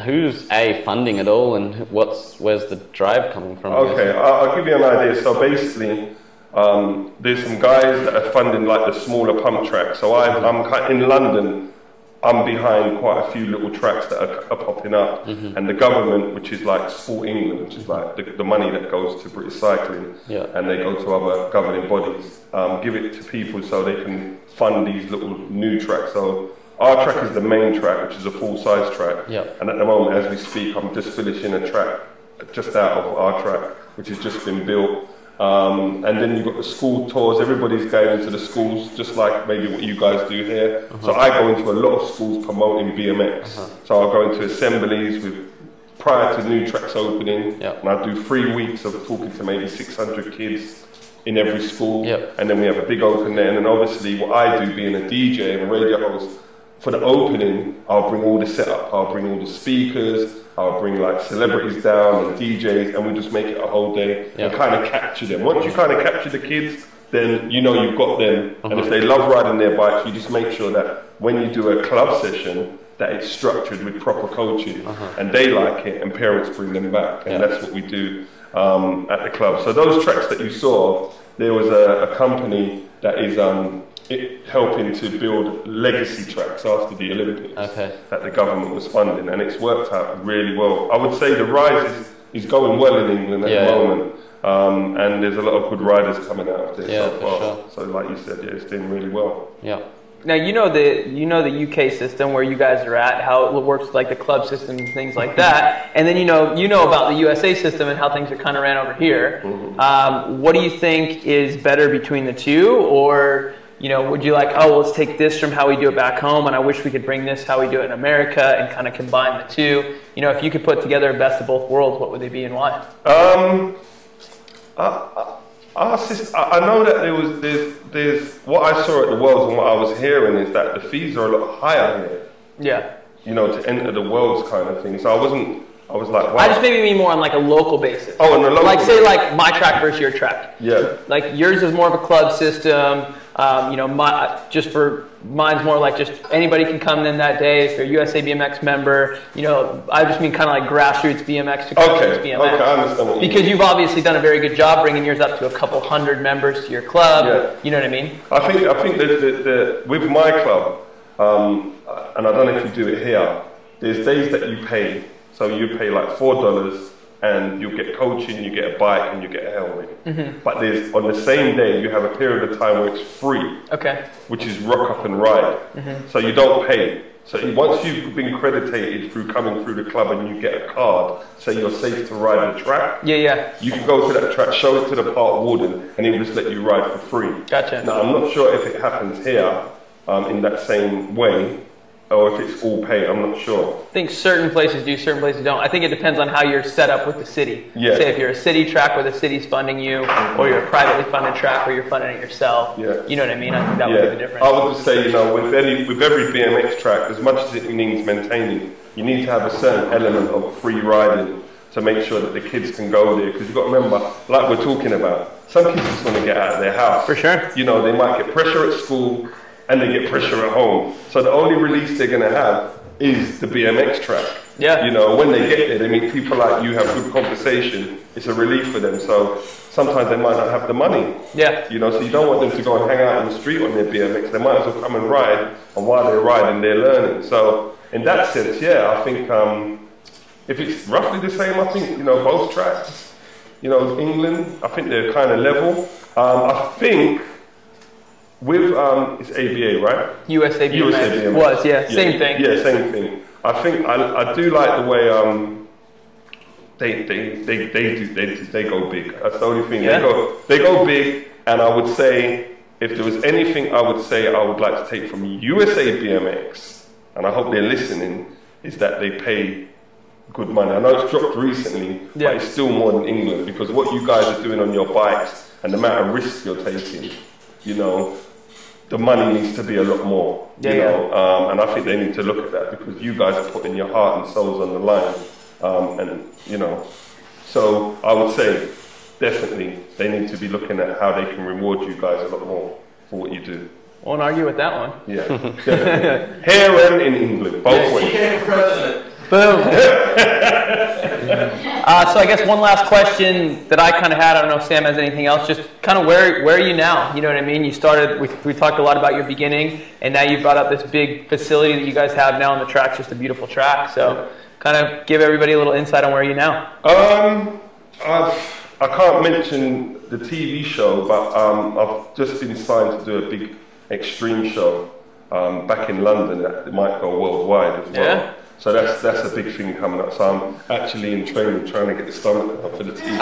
who's funding it all, and where's the drive coming from? Okay, I'll give you an idea. So basically, there's some guys that are funding like the smaller pump tracks. So I'm in London. I'm behind quite a few little tracks that are popping up, and the government, which is like Sport England, which is like the money that goes to British Cycling, and they go to other governing bodies, give it to people so they can fund these little new tracks. So our track is the main track, which is a full-size track, and at the moment, as we speak, I'm just finishing a track just out of our track, which has just been built. And then you've got the school tours. Everybody's going into the schools, just like maybe what you guys do here. So I go into a lot of schools promoting BMX. So I'll go into assemblies prior to new tracks opening, and I do 3 weeks of talking to maybe 600 kids in every school, and then we have a big open there. And then obviously what I do, being a DJ and a radio host, for the opening, I'll bring all the setup, I'll bring all the speakers, I'll bring like celebrities down and DJs, and we just make it a whole day and kind of capture them. Once you kind of capture the kids, then you know you've got them. And if they love riding their bikes, you just make sure that when you do a club session, that it's structured with proper coaching, and they like it, and parents bring them back, and that's what we do at the club. So those tracks that you saw, there was a company that is helping to build legacy tracks after the Olympics that the government was funding, and it's worked out really well. I would say the rise is going well in England at the moment, and there's a lot of good riders coming out of this so far. Sure. So like you said, it's doing really well. Now you know the UK system where you guys are at, how it works with like the club system and things like that, and then you know about the USA system and how things are kind of ran over here. What do you think is better between the two, or would you like, oh, let's take this from how we do it back home, and I wish we could bring this how we do it in America and kind of combine the two? If you could put together a best of both worlds, what would they be and why? I know that there's what I saw at the Worlds and what I was hearing is that the fees are a lot higher here. To enter the Worlds kind of thing. So I was like, wow. I just maybe mean more on like a local basis. Oh, on a local say like my track versus your track. Like yours is more of a club system. Mine's more like just anybody can come in that day if you're a USA BMX member. I just mean kind of like grassroots BMX to grassroots BMX. Okay, I understand what you mean. Because you've obviously done a very good job bringing yours up to a couple hundred members to your club. You know what I mean? I think that with my club, and I don't know if you do it here, there's days that you pay. So you pay like $4 and you get coaching, you get a bike, and you get a helmet. But there's on the same day you have a period of time where it's free, which is rock up and ride. So you don't pay. So once you've been accredited through coming through the club and you get a card, say you're safe to ride the track. You can go to that track, show it to the park warden, and he'll just let you ride for free. Now I'm not sure if it happens here in that same way, or if it's all paid, I'm not sure. I think certain places do, certain places don't. I think it depends on how you're set up with the city. Say if you're a city track where the city's funding you, or you're a privately funded track where you're funding it yourself. You know what I mean? I think that would be the difference. I would just say, with every BMX track, as much as it needs maintaining, you need to have a certain element of free riding to make sure that the kids can go there. Because you've got to remember, like we're talking about, some kids just want to get out of their house. For sure. They might get pressure at school, and they get pressure at home. So the only release they're going to have is the BMX track. When they get there, they meet people like you, have good conversation. It's a relief for them. So sometimes they might not have the money. So you don't want them to go and hang out on the street on their BMX. They might as well come and ride, and while they're riding, they're learning. So in that sense, I think if it's roughly the same, I think, both tracks, England, I think they're kind of level. I think with it's ABA, right? USABMX was, yeah, same thing. Yeah, same thing. I think I do like the way they go big. That's the only thing. Yeah. They go big, and I would say if there was anything I would say I would like to take from USABMX, and I hope they're listening, is that they pay good money. I know it's dropped recently, but it's still more than England, because what you guys are doing on your bikes and the amount of risks you're taking, you know, the money needs to be a lot more, you know, and I think they need to look at that, because you guys are putting your heart and souls on the line, and, you know, so I would say definitely they need to be looking at how they can reward you guys a lot more for what you do. Won't argue with that one. Yeah, definitely. Here and in England, both ways. Boom. So I guess one last question that I kind of had, I don't know if Sam has anything else, just kind of where are you now? You know what I mean? You started, we talked a lot about your beginning, and now you've brought up this big facility that you guys have now, and the track's just a beautiful track. So kind of give everybody a little insight on where are you now. I can't mention the TV show, but I've just been signed to do a big extreme show back in London that might go worldwide as well. Yeah. So that's a big thing coming up. So I'm actually in training trying to get the stomach up for the TV.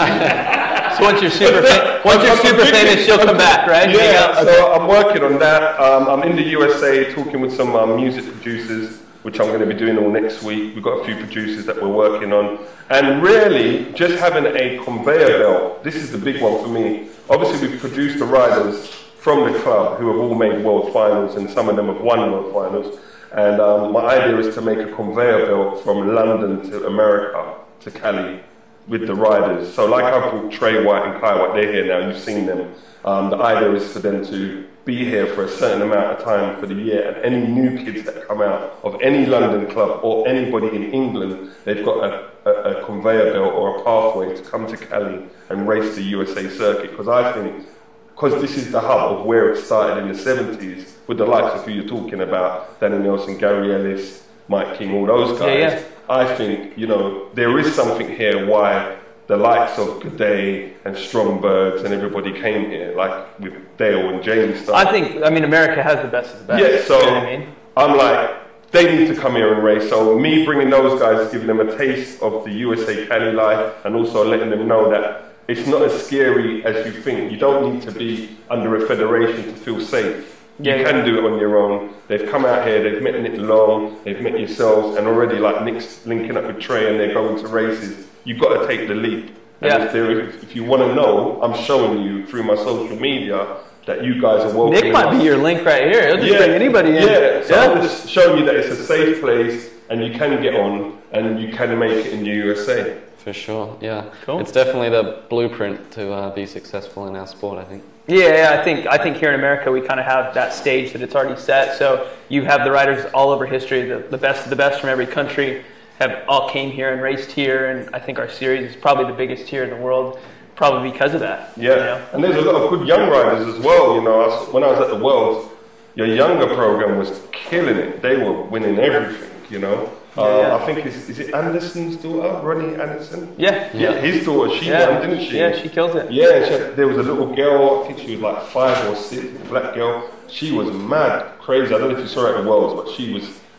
So once you're super famous, you'll come back, right? Yeah, so I'm working on that. I'm in the USA talking with some music producers, which I'm going to be doing all next week. We've got a few producers that we're working on. And really, just having a conveyor belt, this is the big one for me. Obviously, we've produced the riders from the club who have all made world finals, and some of them have won world finals. And my idea is to make a conveyor belt from London to America, to Cali, with the riders. So like I've brought Trey White and Kai White, they're here now, you've seen them. The idea is for them to be here for a certain amount of time for the year, and any new kids that come out of any London club or anybody in England, they've got a conveyor belt or a pathway to come to Cali and race the USA circuit, because I think, because this is the hub of where it started in the 70s, with the likes of who you're talking about, Danny Nelson, Gary Ellis, Mike King, all those guys, I think, you know, there is something here why the likes of G'day and Strombergs and everybody came here, like with Dale and Jamie stuff. I mean, America has the best of the best. Yeah, so you know what I mean? I'm like, they need to come here and race. So me bringing those guys, giving them a taste of the USA Cali life, and also letting them know that it's not as scary as you think. You don't need to be under a federation to feel safe. You can do it on your own. They've come out here, they've met Nic Long, they've met yourselves, and already like Nick's linking up with Trey and they're going to races. You've got to take the leap. And if you want to know, I'm showing you through my social media that you guys are welcome. Nick might be your link right here. He'll just bring anybody in. Yeah, so I'm just showing you that it's a safe place and you can get on and you can make it in the USA. For sure, yeah. Cool. It's definitely the bluept to be successful in our sport, I think. Yeah, I think here in America we kind of have that stage that it's already set. So you have the riders all over history, the best of the best from every country have all came here and raced here, and I think our series is probably the biggest here in the world, probably because of that. Yeah, you know? And there's a lot of good young riders as well. You know, when I was at the Worlds, your younger program was killing it. They were winning everything. You know. I think is it Anderson's daughter, Ronnie Anderson? Yeah. His daughter, she won, didn't she? Yeah, she kills it. Yeah, there was a little girl, I think she was like 5 or 6, a black girl. She was mad, crazy. I don't know if you saw her at the Worlds, but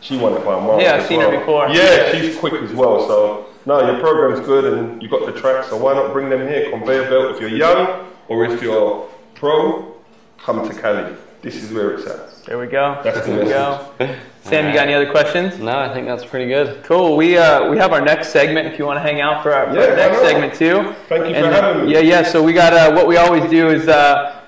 she won it by a mile. Yeah, I've seen her before. Yeah, she's quick as well. So, no, your program's good and you got the track, so why not bring them here? Conveyor belt, if you're young or if you're pro, come to Cali. This is where it's at. There we go. That's the message. Sam, you got any other questions? No, I think that's pretty good. Cool. We have our next segment if you want to hang out for our next segment too. Thank you for having me. Yeah. So we got what we always do is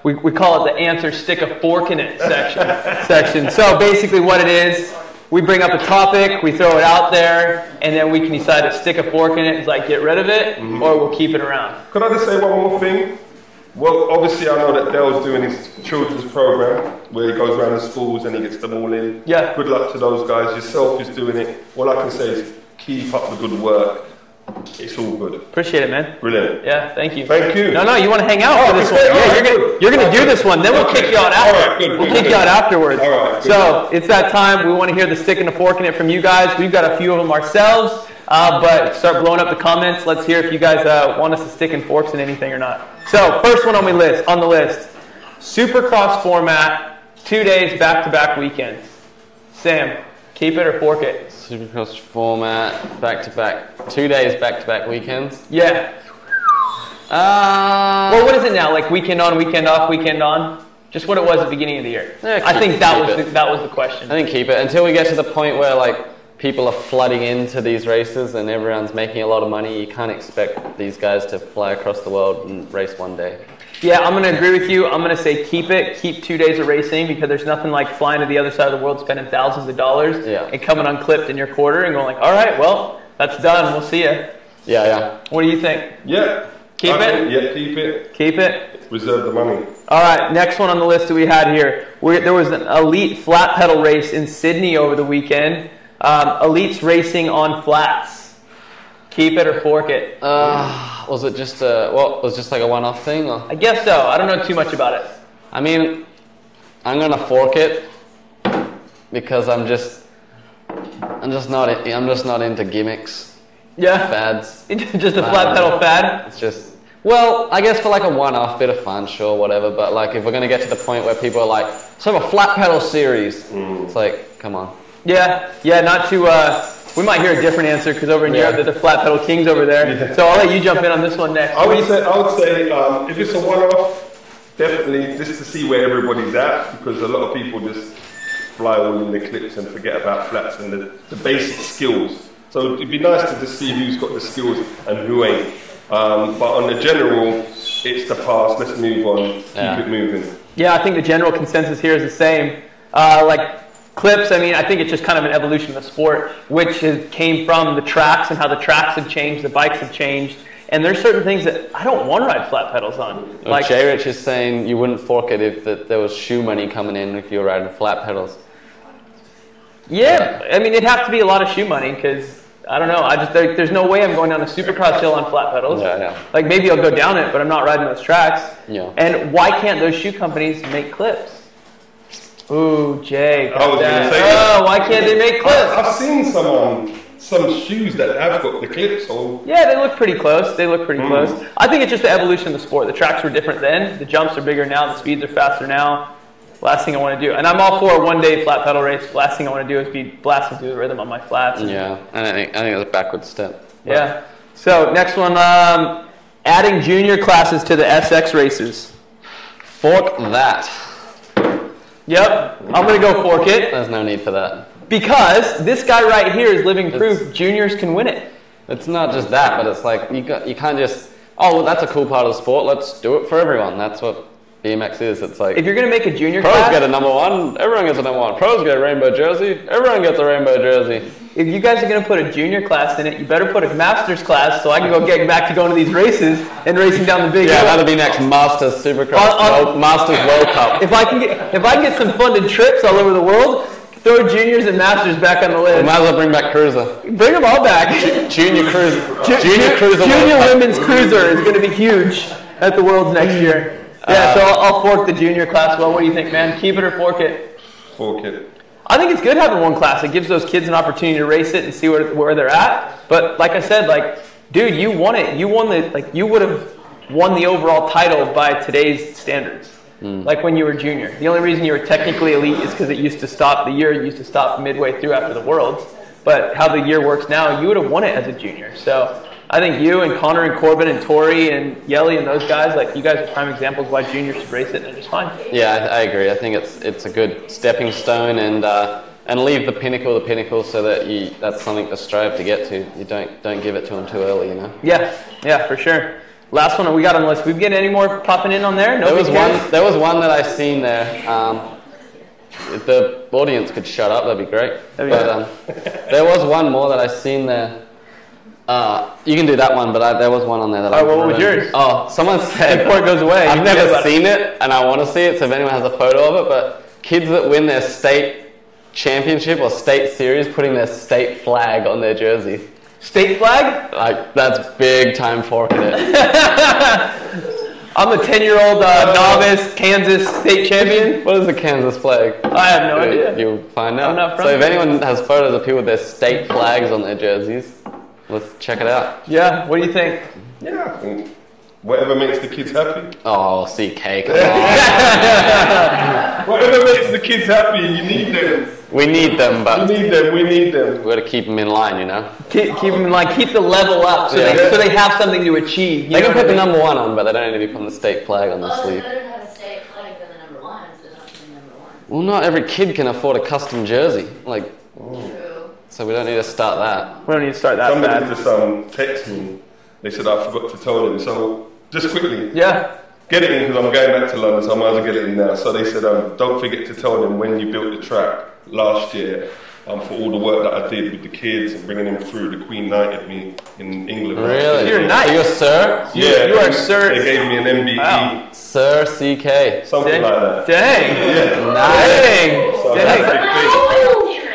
we call it the answer stick a fork in it section. So basically what it is, we bring up a topic, we throw it out there, and then we can decide to stick a fork in it, it's like get rid of it, or we'll keep it around. Could I just say one more thing? Well, obviously I know that Dale's doing his children's program where he goes around the schools and he gets them all in. Yeah. Good luck to those guys. Yourself is doing it. All I can say is keep up the good work. It's all good. Appreciate it, man. Brilliant. Yeah, thank you. Thank you. No, you want to hang out for this one? Yeah, you're gonna do this one. Then we'll kick you out after. All right, good. We'll kick you out afterwards. All right. So it's that time. We want to hear the stick and the fork in it from you guys. We've got a few of them ourselves, but start blowing up the comments. Let's hear if you guys want us to stick in forks in anything or not. So first one on the list, Supercross format 2 days, back-to-back weekends. Sam, keep it or fork it? Supercross format, back-to-back, 2 days, back-to-back weekends. Yeah. Well, what is it now? Like weekend on, weekend off, weekend on? Just what it was at the beginning of the year. Yeah, I think that was the question. I think keep it until we get to the point where like people are flooding into these races and everyone's making a lot of money. You can't expect these guys to fly across the world and race one day. Yeah, I'm going to agree with you. I'm going to say keep it. Keep 2 days of racing because there's nothing like flying to the other side of the world, spending thousands of dollars and coming unclipped in your quarter and going like, all right, well, that's done. We'll see you. Yeah. What do you think? Yeah. Keep it? Yeah, keep it. Keep it? Reserve the money. All right, next one on the list that we had here. There was an elite flat pedal race in Sydney over the weekend. Elites racing on flats. Keep it or fork it? Was it just like a one-off thing? Or? I guess so. I don't know too much about it. I mean, I'm gonna fork it because I'm just not into gimmicks. Yeah. Fads. Just a flat pedal fad. It's just. Well, I guess for like a one-off bit of fun, sure, whatever. But like, if we're gonna get to the point where people are like, "So have a flat pedal series," it's like, come on. Yeah. Not to. We might hear a different answer because over in Europe, they're the flat pedal kings over there. Yeah. So I'll let you jump in on this one next. I would say, if it's a one-off, definitely just to see where everybody's at, because a lot of people just fly all in the clips and forget about flats and the basic skills. So it'd be nice to just see who's got the skills and who ain't. But on the general, it's the past. Let's move on. Keep it moving. Yeah, I think the general consensus here is the same. Like clips, I mean, I think it's just kind of an evolution of the sport, which came from the tracks and how the tracks have changed, the bikes have changed. And there's certain things that I don't want to ride flat pedals on. Like J-Rich is saying you wouldn't fork it if there was shoe money coming in if you were riding flat pedals. Yeah, I mean, it'd have to be a lot of shoe money because, I don't know, there's no way I'm going down a supercross hill on flat pedals. Yeah. Like maybe I'll go down it, but I'm not riding those tracks. Yeah. And why can't those shoe companies make clips? Ooh, Jay. Why can't they make clips? I've seen some shoes that have got the clips on. Yeah, they look pretty close. Close. I think it's just the evolution of the sport. The tracks were different then. The jumps are bigger now. The speeds are faster now. Last thing I want to do, and I'm all for a one-day flat pedal race. Last thing I want to do is be blasting through the rhythm on my flats. Yeah, and I think that's a backward step. Yeah. So next one, adding junior classes to the SX races. Fork that. Yep, I'm going to go fork it. There's no need for that. Because this guy right here is living proof juniors can win it. It's not just that, but it's like you can't just, well, that's a cool part of the sport, let's do it for everyone. That's what BMX is. It's like, if you're going to make a junior pros class, get a number one, everyone gets a number one. Pros get a rainbow jersey, everyone gets a rainbow jersey. If you guys are going to put a junior class in it, you better put a masters class so I can go get back to going to these races and racing down the big hill. That'll be next Masters Supercross, Masters World Cup. If I can get some funded trips all over the world, throw juniors and masters back on the list. We might as well bring back Cruiser. Bring them all back. Junior Cruiser. Junior women's Cruiser is going to be huge at the Worlds next year. Yeah, so I'll fork the junior class. Well, what do you think, man? Keep it or fork it? Fork it. I think it's good having one class. It gives those kids an opportunity to race it and see where they're at. But like I said, like, dude, you won it. You won you would have won the overall title by today's standards. Like when you were junior. The only reason you were technically elite is because the year used to stop midway through after the Worlds. But how the year works now, you would have won it as a junior. So I think you and Connor and Corbin and Tori and Yelly and those guys, like you guys are prime examples why juniors should race it and they're just fine. Yeah, I agree. I think it's a good stepping stone and leave the pinnacle so that that's something to strive to get to. You don't give it to them too early, you know. Yeah, for sure. Last one we got on the list. We get any more popping in on there? There was one that I seen there. If the audience could shut up, that'd be great. There was one more that I seen there. You can do that one, but there was one on there that I what was yours? Oh, someone said before it goes away. I've never seen it, and I want to see it. So if anyone has a photo of it, but kids that win their state championship or state series, putting their state flag on their jersey. State flag? Like that's big time forking it. I'm a 10-year-old novice Kansas state champion. What is the Kansas flag? I have no idea. You'll find out. I'm not from so if anyone has photos of people with their state flags on their jerseys, let's check it out. Yeah, what do you think? Yeah, I think Whatever makes the kids happy. Oh, CK, come on. Whatever makes the kids happy, you need them. We need them, but we need them. We've got to keep them in line, you know. Keep them in line. Keep the level up, so they have something to achieve. They can put the number 1 on, but they don't need to be putting the state flag on the sleeve. Better to have a state flag than the number 1, so not the number 1. Well, not every kid can afford a custom jersey. Like, True. so we don't need to start that. We don't need to start that. Somebody just text me. They said I forgot to tell them. So just quickly. Yeah. Get it in because I'm going back to London, so I might as well get it in now. So they said, don't forget to tell them when you built the track last year for all the work that I did with the kids and bringing them through. The Queen knighted me in England. Really? You're nice. So you're Sir? Yeah. You are Sir. They gave me an MBE. Wow. Sir CK. Something like that. Dang. Yeah. Dang. So Dang.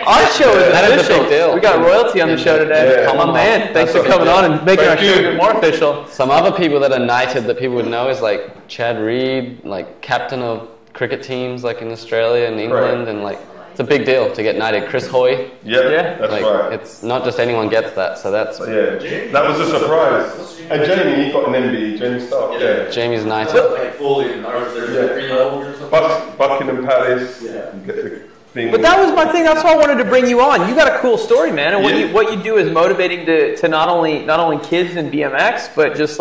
Our show is That is a official. big deal. We got royalty on the show today. Yeah. Come on, man. Thanks That's for a coming big on and making our show even more official. Some other people that are knighted that people would know is like Chad Reed, like captain of cricket teams like in Australia and England, and like it's a big deal to get knighted. Chris Hoy. Yeah, that's like, right. It's not just anyone gets that, so that's that was a surprise. And Jamie, he got an MBE. Jamie Stark. Yeah. Jamie's knighted. Like fully in ours, there's 3 levels or something. Buckingham Palace. Yeah. You get the thing. But that was my thing. That's why I wanted to bring you on. You got a cool story, man. And what you do is motivating to not only kids in BMX, but just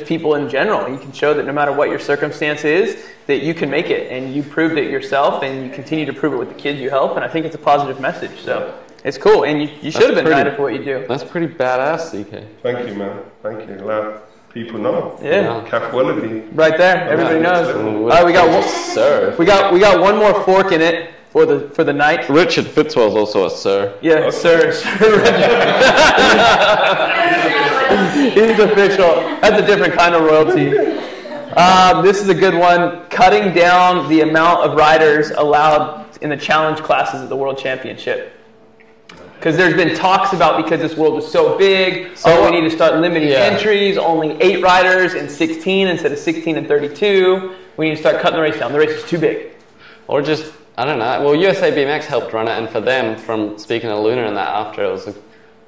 people in general. You can show that no matter what your circumstance is, that you can make it, and you proved it yourself, and you continue to prove it with the kids you help. And I think it's a positive message. So it's cool, and you should have been knighted for what you do. That's pretty badass, CK. Thank you, man. Thank you. Glad people know. Yeah. Calf Willoughby. Right there. Everybody knows. All right, we got one. Sir. We got one more fork in it for the night. Richard Fitzwell's also a sir. Yeah, sir. He's official. That's a different kind of royalty. This is a good one. Cutting down the amount of riders allowed in the challenge classes at the World Championship. Because there's been talks about, because this world is so big, we need to start limiting entries, only 8 riders in 16 instead of 16 and 32. We need to start cutting the race down. The race is too big. Or just, I don't know. Well, USA BMX helped run it, and for them, from speaking to Luna and that after, it was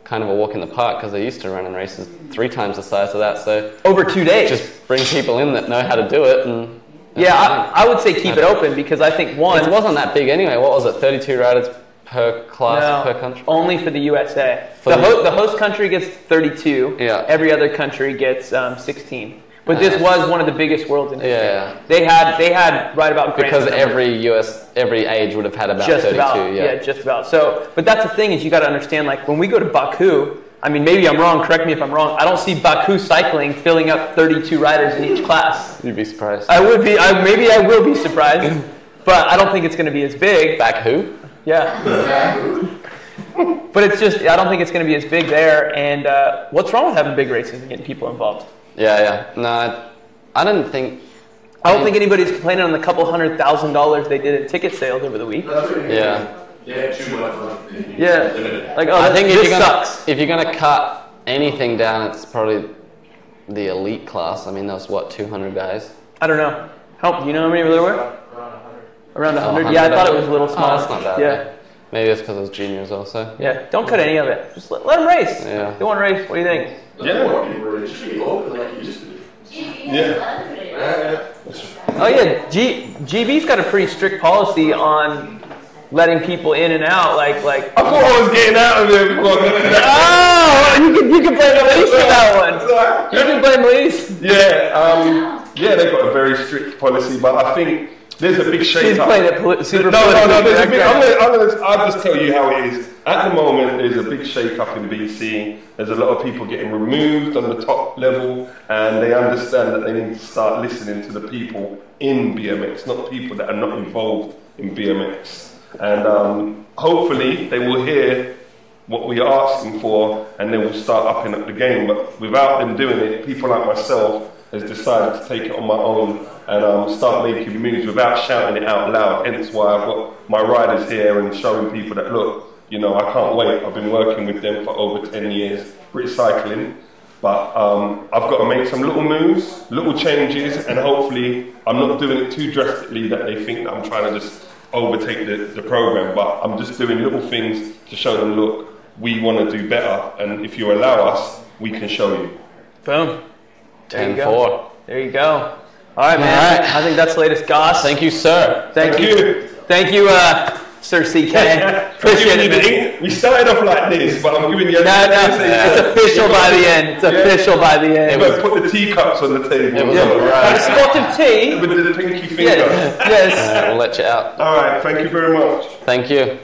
kind of a walk in the park because they used to run in races 3 times the size of that. So over 2 days. Just bring people in that know how to do it. And I would say keep it open, because I think one... It wasn't that big anyway. What was it, 32 riders per class, per country? Only for the USA. The host country gets 32. Yeah. Every other country gets 16. But this was one of the biggest worlds in history. Yeah. They had right about because every age would have had about just 32. About, just about. So, but that's the thing, is you got to understand, like when we go to Baku, I mean, maybe I'm wrong, correct me if I'm wrong, I don't see Baku cycling filling up 32 riders in each class. You'd be surprised. I would be, maybe I will be surprised, but I don't think it's going to be as big. Baku? Yeah. But it's just, I don't think it's going to be as big there, and what's wrong with having big races and getting people involved? Yeah. No, I don't think anybody's complaining on the couple $100,000 they did in ticket sales over the week. Yeah. Yeah, too much money. Yeah. Like, I think sucks. if you're gonna cut anything down, it's probably the elite class. I mean, there's what, 200 guys? I don't know. Do you know how many there were? Around 100. 100. Yeah, I thought it was a little small. Oh, that's not bad. Yeah. Maybe it's because it was juniors also. Yeah. Don't cut any of it. Just let them race. Yeah. They want to race. What do you think? Yeah. It should be open like you used to do. Yeah. Oh yeah, GB's got a pretty strict policy on letting people in and out. Like. I thought I was getting out of there before. You can blame Elise for that one. You can blame Elise. Yeah, they've got a very strict policy, but I think there's a big shake-up. She's playing it super No, there's a big, I'll just tell you how it is. At the moment, there's a big shake-up in BC. There's a lot of people getting removed on the top level, and they understand that they need to start listening to the people in BMX, not people that are not involved in BMX. And hopefully, they will hear what we are asking for, and they will start upping up the game. But without them doing it, people like myself has decided to take it on my own and start making moves without shouting it out loud. Hence why I've got my riders here and showing people that, look, you know, I can't wait. I've been working with them for over 10 years, British cycling. But I've got to make some little moves, little changes, and hopefully I'm not doing it too drastically that they think that I'm trying to just overtake the program. But I'm just doing little things to show them, look, we want to do better, and if you allow us, we can show you. Boom. 10-4. There you go. All right, man. I think that's the latest goss. Thank you, sir. Thank you. Thank you, Sir CK. Appreciate it. We started off like this, but I'm giving you. No, it's official by the end. It's official by the end. Put the teacups on the table. It was a spot of tea. With the pinky finger. Yes. We'll let you out. All right. Thank you very much. Thank you.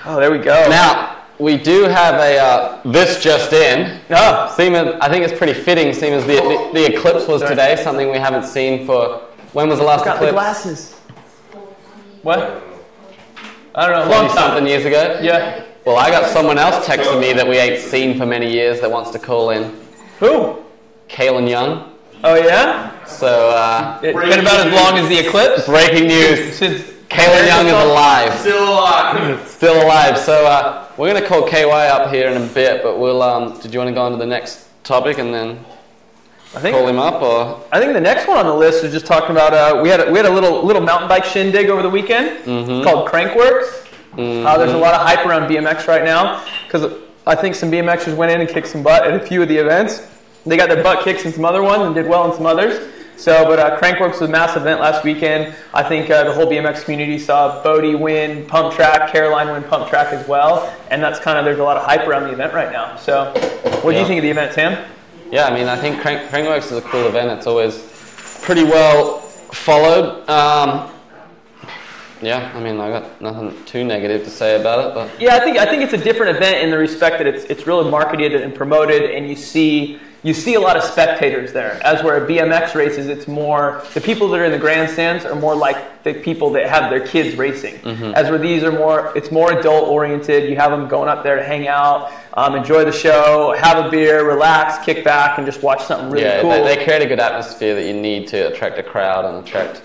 Oh, there we go. Now, we do have a this just in. Oh. I think it's pretty fitting, seeing as the eclipse was today, something we haven't seen for. When was the last eclipse? The glasses. What? I don't know. Long something years ago. Yeah. Well, I got someone else texting me that we ain't seen for many years that wants to call in. Who? Kalen Young. Oh yeah. So it's been about as long as the eclipse. Breaking news. Kalen Young is alive. Still alive. Still alive. So we're gonna call KY up here in a bit, but we'll. Did you want to go on to the next topic and then call him up, or? I think the next one on the list is just talking about. We had a little mountain bike shindig over the weekend called Crankworks. There's a lot of hype around BMX right now because I think some BMXers went in and kicked some butt at a few of the events. They got their butt kicked in some other ones and did well in some others. So, but Crankworks was a massive event last weekend. I think the whole BMX community saw Bodie win Pump Track, Caroline win Pump Track as well, and that's there's a lot of hype around the event right now. So, what do you think of the event, Sam? Yeah, I mean, I think Crankworks is a cool event. It's always pretty well followed. Yeah, I mean, I got nothing too negative to say about it, but yeah, I think it's a different event in the respect that it's really marketed and promoted, and you see a lot of spectators there. As where at BMX races, it's more the people that are in the grandstands are more like the people that have their kids racing. As where these are it's more adult oriented. You have them going up there to hang out, enjoy the show, have a beer, relax, kick back, and just watch something really cool. They create a good atmosphere that you need to attract a crowd and attract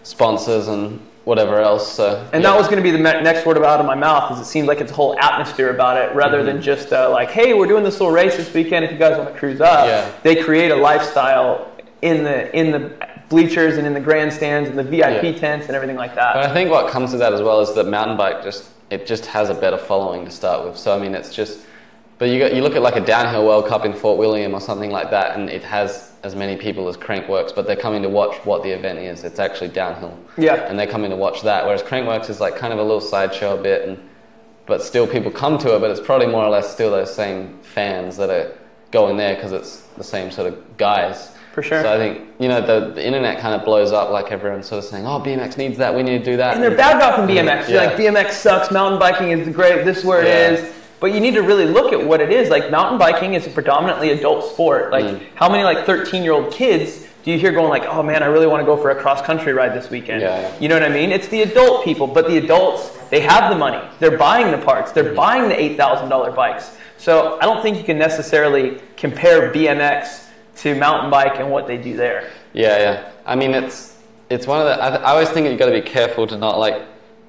sponsors and whatever else. And that was going to be the next word out of my mouth, is it seems like it's a whole atmosphere about it, rather than just like, hey, we're doing this little race this weekend if you guys want to cruise up. They create a lifestyle in the bleachers and in the grandstands and the VIP tents and everything like that. But I think what comes with that as well is that mountain bike just has a better following to start with. So I mean, it's just, but you look at like a downhill World Cup in Fort William or something like that, and it has as many people as Crankworks, but they're coming to watch what the event is. It's actually downhill. Yeah. And they're coming to watch that, whereas Crankworks is like kind of a little sideshow a bit, but still people come to it, but it's probably more or less still those same fans that are going there because it's the same sort of guys. For sure. So I think, the internet kind of blows up, like everyone's sort of saying, oh, BMX needs that, we need to do that. And they're bad mouthing BMX. You're like, BMX sucks, mountain biking is great, this is where it is. But you need to really look at what it is. Like, mountain biking is a predominantly adult sport. Like, how many 13-year-old kids do you hear going like, oh man, I really want to go for a cross-country ride this weekend? You know what I mean? It's the adult people, but the adults, they have the money. They're buying the parts. They're buying the $8,000 bikes. So I don't think you can necessarily compare BMX to mountain bike and what they do there. Yeah. I mean, it's one of the, I always think you've got to be careful to not, like,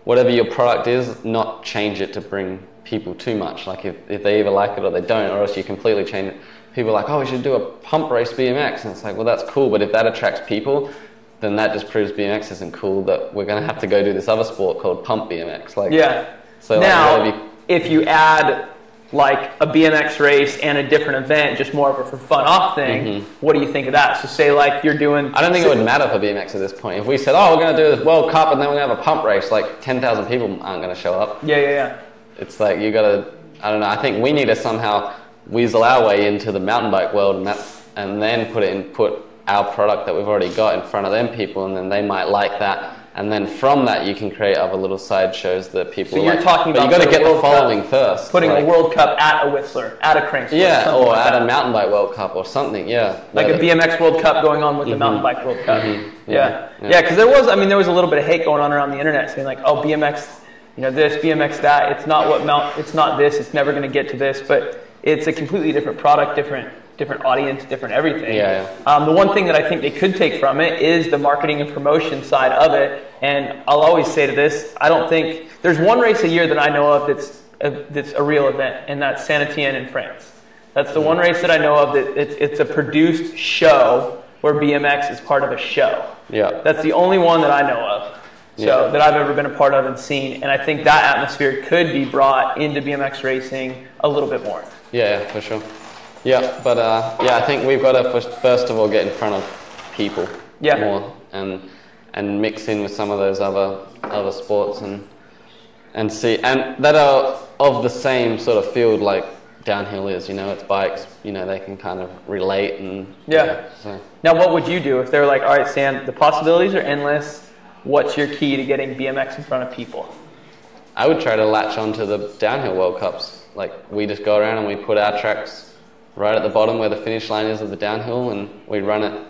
whatever your product is, not change it to bring people too much. Like if they either like it or they don't, or else you completely change it. People are like, oh, we should do a pump race BMX, and it's like, well, that's cool, but if that attracts people, then that just proves BMX isn't cool, that we're going to have to go do this other sport called pump BMX. Like, so now, if you add like a BMX race and a different event, just more of a for fun off thing, what do you think of that? So say like you're doing... I don't think it would matter for BMX at this point. If we said, oh, we're going to do this World Cup and then we're going to have a pump race, like 10,000 people aren't going to show up. Yeah. It's like you got to, I don't know, I think we need to somehow weasel our way into the mountain bike world and then put our product that we've already got in front of them people, and then they might like that. And then from that, you can create other little side shows that people like. So you're talking about, but you got to get the following first. Putting a World Cup at a Whistler, at a Cranksport. Yeah, or at a mountain bike World Cup or something, Like a BMX World Cup going on with the mountain bike World Cup. Yeah, because there was a little bit of hate going on around the internet saying like, oh, BMX, this, BMX that, it's not it's not this, it's never going to get to this, but it's a completely different product, different audience, different everything. The one thing that I think they could take from it is the marketing and promotion side of it. And I'll always say to this, I don't think there's one race a year that I know of that's a real event, and that's Saint-Étienne in France. That's the one race that I know of that it's a produced show where BMX is part of a show. That's the only one that I know of. That I've ever been a part of and seen, and I think that atmosphere could be brought into BMX racing a little bit more. Yeah, for sure. Yeah, but I think we've got to first of all get in front of people Yeah. more, and mix in with some of those other sports and see, and that are of the same sort of field like downhill is, you know, it's bikes, you know, they can kind of relate and so. Now, what would you do if they're like, all right, Sam, the possibilities are endless. What's your key to getting BMX in front of people? I would try to latch onto the downhill World Cups. Like, we just go around and we put our tracks right at the bottom where the finish line is of the downhill, and we run it,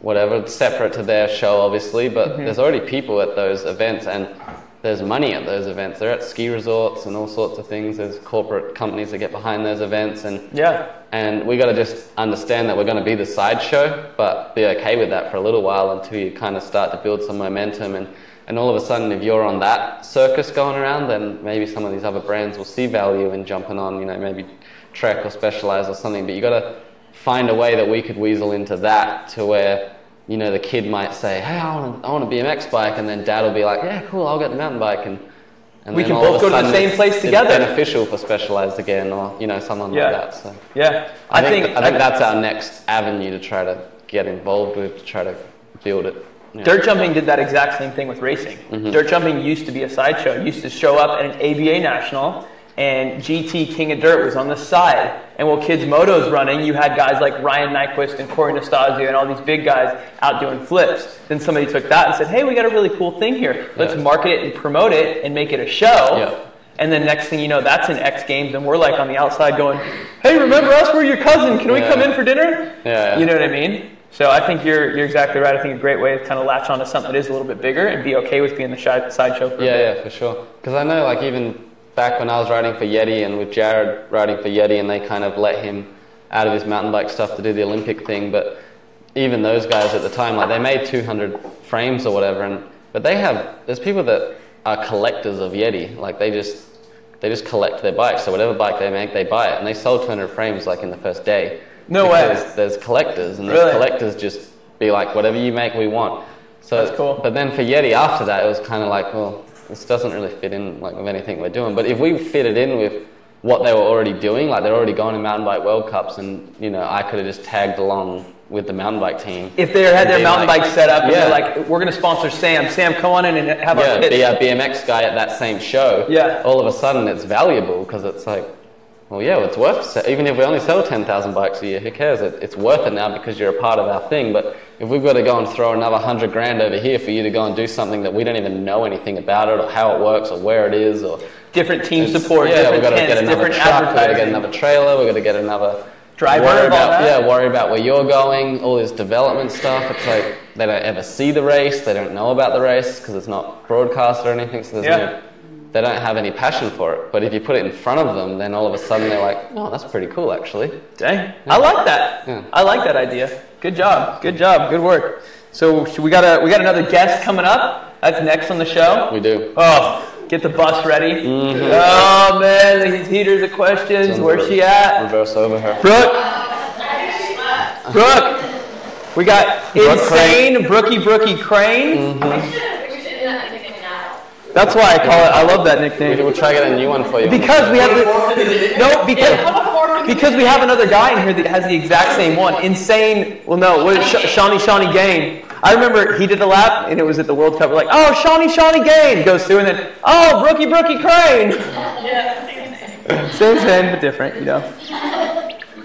whatever, it's separate to their show, obviously, but there's already people at those events, and there's money at those events. They're at ski resorts and all sorts of things. There's corporate companies that get behind those events, and we got to just understand that we're going to be the sideshow, but be okay with that for a little while until you kind of start to build some momentum. And all of a sudden, if you're on that circus going around, then maybe some of these other brands will see value in jumping on, you know, maybe Trek or Specialized or something. But you got to find a way that we could weasel into that to where, you know, the kid might say, hey, I want a BMX bike, and then dad will be like, yeah, cool, I'll get the mountain bike, and we can both go to the same place together. It's beneficial for Specialized again, or, you know, someone like that. So I think that's our next avenue to try to get involved with, to try to build it. Yeah. Dirt jumping did that exact same thing with racing. Dirt jumping used to be a sideshow. It used to show up at an ABA national, and GT King of Dirt was on the side. And while kids' motos running, you had guys like Ryan Nyquist and Corey Nastasio and all these big guys out doing flips. Then somebody took that and said, hey, we got a really cool thing here. Let's market it and promote it and make it a show. Yeah. And then next thing you know, that's in X Games, and we're like on the outside going, hey, remember us? We're your cousin. Can we come in for dinner? Yeah. You know what I mean? So I think you're exactly right. I think a great way to kind of latch onto something that is a little bit bigger and be okay with being the sideshow for a bit. Yeah, for sure. Because I know, like, even back when I was riding for Yeti and with Jared riding for Yeti, and they kind of let him out of his mountain bike stuff to do the Olympic thing, but even those guys at the time, like, they made 200 frames or whatever, but there's people that are collectors of Yeti. Like, they just collect their bikes, so whatever bike they make, they buy it, and they sold 200 frames like in the first day. No way. There's collectors, and those collectors just be like, whatever you make, we want. So that's cool. But then for Yeti after that, it was kind of like, well, this doesn't really fit in like with anything we're doing. But if we fit it in with what they were already doing, like they're already going to mountain bike World Cups, and, you know, I could have just tagged along with the mountain bike team. If they had their mountain bike set up, and they're like, we're going to sponsor Sam. Sam, come on in and have our pitch. Be a BMX guy at that same show. Yeah. All of a sudden, it's valuable because it's like, well, yeah, it's worth it. Even if we only sell 10,000 bikes a year, who cares? It's worth it now because you're a part of our thing. But if we've got to go and throw another 100 grand over here for you to go and do something that we don't even know anything about it, or how it works, or where it is, or different team support, we've got to tents, get another truck, we've got to get another trailer, we've got to get another driver. Worry about where you're going, all this development stuff. It's like they don't ever see the race, they don't know about the race because it's not broadcast or anything. So there's they don't have any passion for it. But if you put it in front of them, then all of a sudden they're like, oh, that's pretty cool, actually. Dang. I like that. Yeah. I like that idea. Good job. Good job. Good work. So we got another guest coming up. That's next on the show. We do. Oh, get the bus ready. Oh, man. These heaters of questions. Where's she at? Reverse over her. Brooke. We got insane Brookie Crain. That's why I call it. I love that nickname. We'll try to get a new one for you. Because we have because we have another guy in here that has the exact same one. Insane. Well, no, what is Shawnee Gain? I remember he did a lap and it was at the World Cup. We're like, oh, Shawnee Gain goes through, and then Brookie Crain. Same, but different, you know.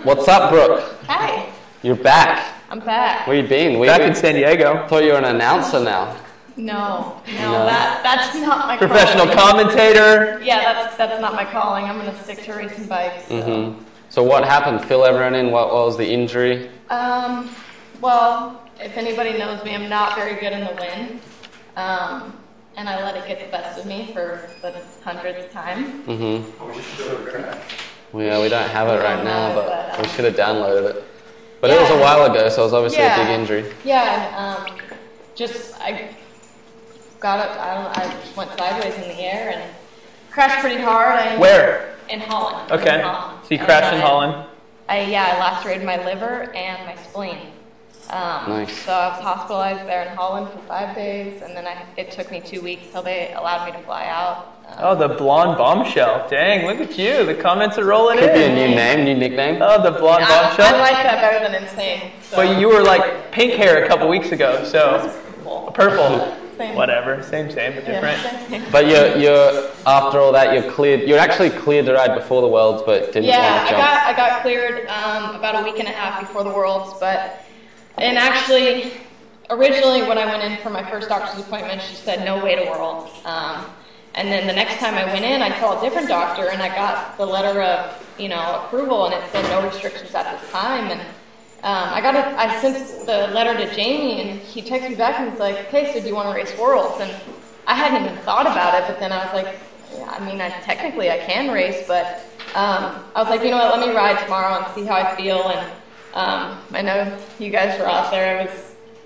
What's up, Brooke? Hi. You're back. I'm back. Where you been? Back in San Diego. Thought you were an announcer now. No, that's not my professional calling. Commentator. Yeah, that's not my calling. I'm gonna stick to racing bikes. So. So what happened? Fill everyone in. What was the injury? Well, if anybody knows me, I'm not very good in the wind, and I let it get the best of me for the 100th time. Yeah, we don't have it right now, but we should have downloaded it. But it was a while ago, so it was obviously a big injury. Yeah, and I got up, I just went sideways in the air and crashed pretty hard. Where? In Holland. Okay. So you crashed in Holland? I lacerated my liver and my spleen. Nice. So I was hospitalized there in Holland for 5 days, and then it took me 2 weeks till they allowed me to fly out. Oh, the blonde bombshell. Dang, look at you. The comments are rolling in. Could be a new name, new nickname. Oh, the blonde bombshell. I like that better than insane. So. Well, you were like pink hair a couple weeks ago, so purple. Same. Whatever, same, but different. Same. But you're after all that, you're cleared. You're actually cleared to ride before the Worlds, but didn't want to jump. I got cleared about a week and a half before the Worlds, and actually, originally when I went in for my first doctor's appointment, she said no way to Worlds. And then the next time I went in, I saw a different doctor, and I got the letter of approval, and it said no restrictions at this time. And I sent the letter to Jamie, and he texted me back and was like, "Okay, so do you want to race Worlds?" And I hadn't even thought about it, but then I was like, yeah, I mean, technically I can race, but I was like, you know what? Let me ride tomorrow and see how I feel. And I know you guys were out there.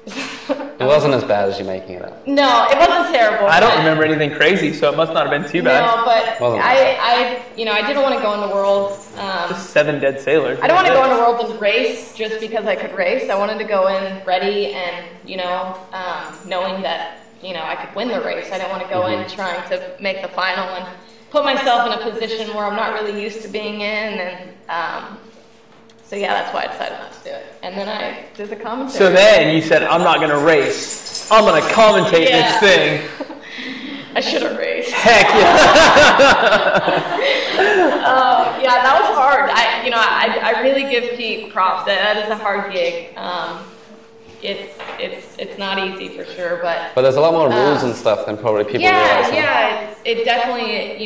It wasn't as bad as you're making it up. No, it wasn't terrible. I don't remember anything crazy, so it must not have been too bad. No, but I didn't want to go in the Worlds. Just 7 dead sailors. I don't want to go in the Worlds and race just because I could race. I wanted to go in ready and knowing that I could win the race. I didn't want to go in trying to make the final and put myself in a position where I'm not really used to being in. And so yeah, that's why I decided not to do it. And then I did the commentary. So then you said, I'm not going to race. I'm going to commentate this thing. I should have raced. Heck yeah. Yeah, that was hard. I really give Pete props. That is a hard gig. It's not easy for sure, but there's a lot more rules and stuff than probably people realize. Yeah, it definitely,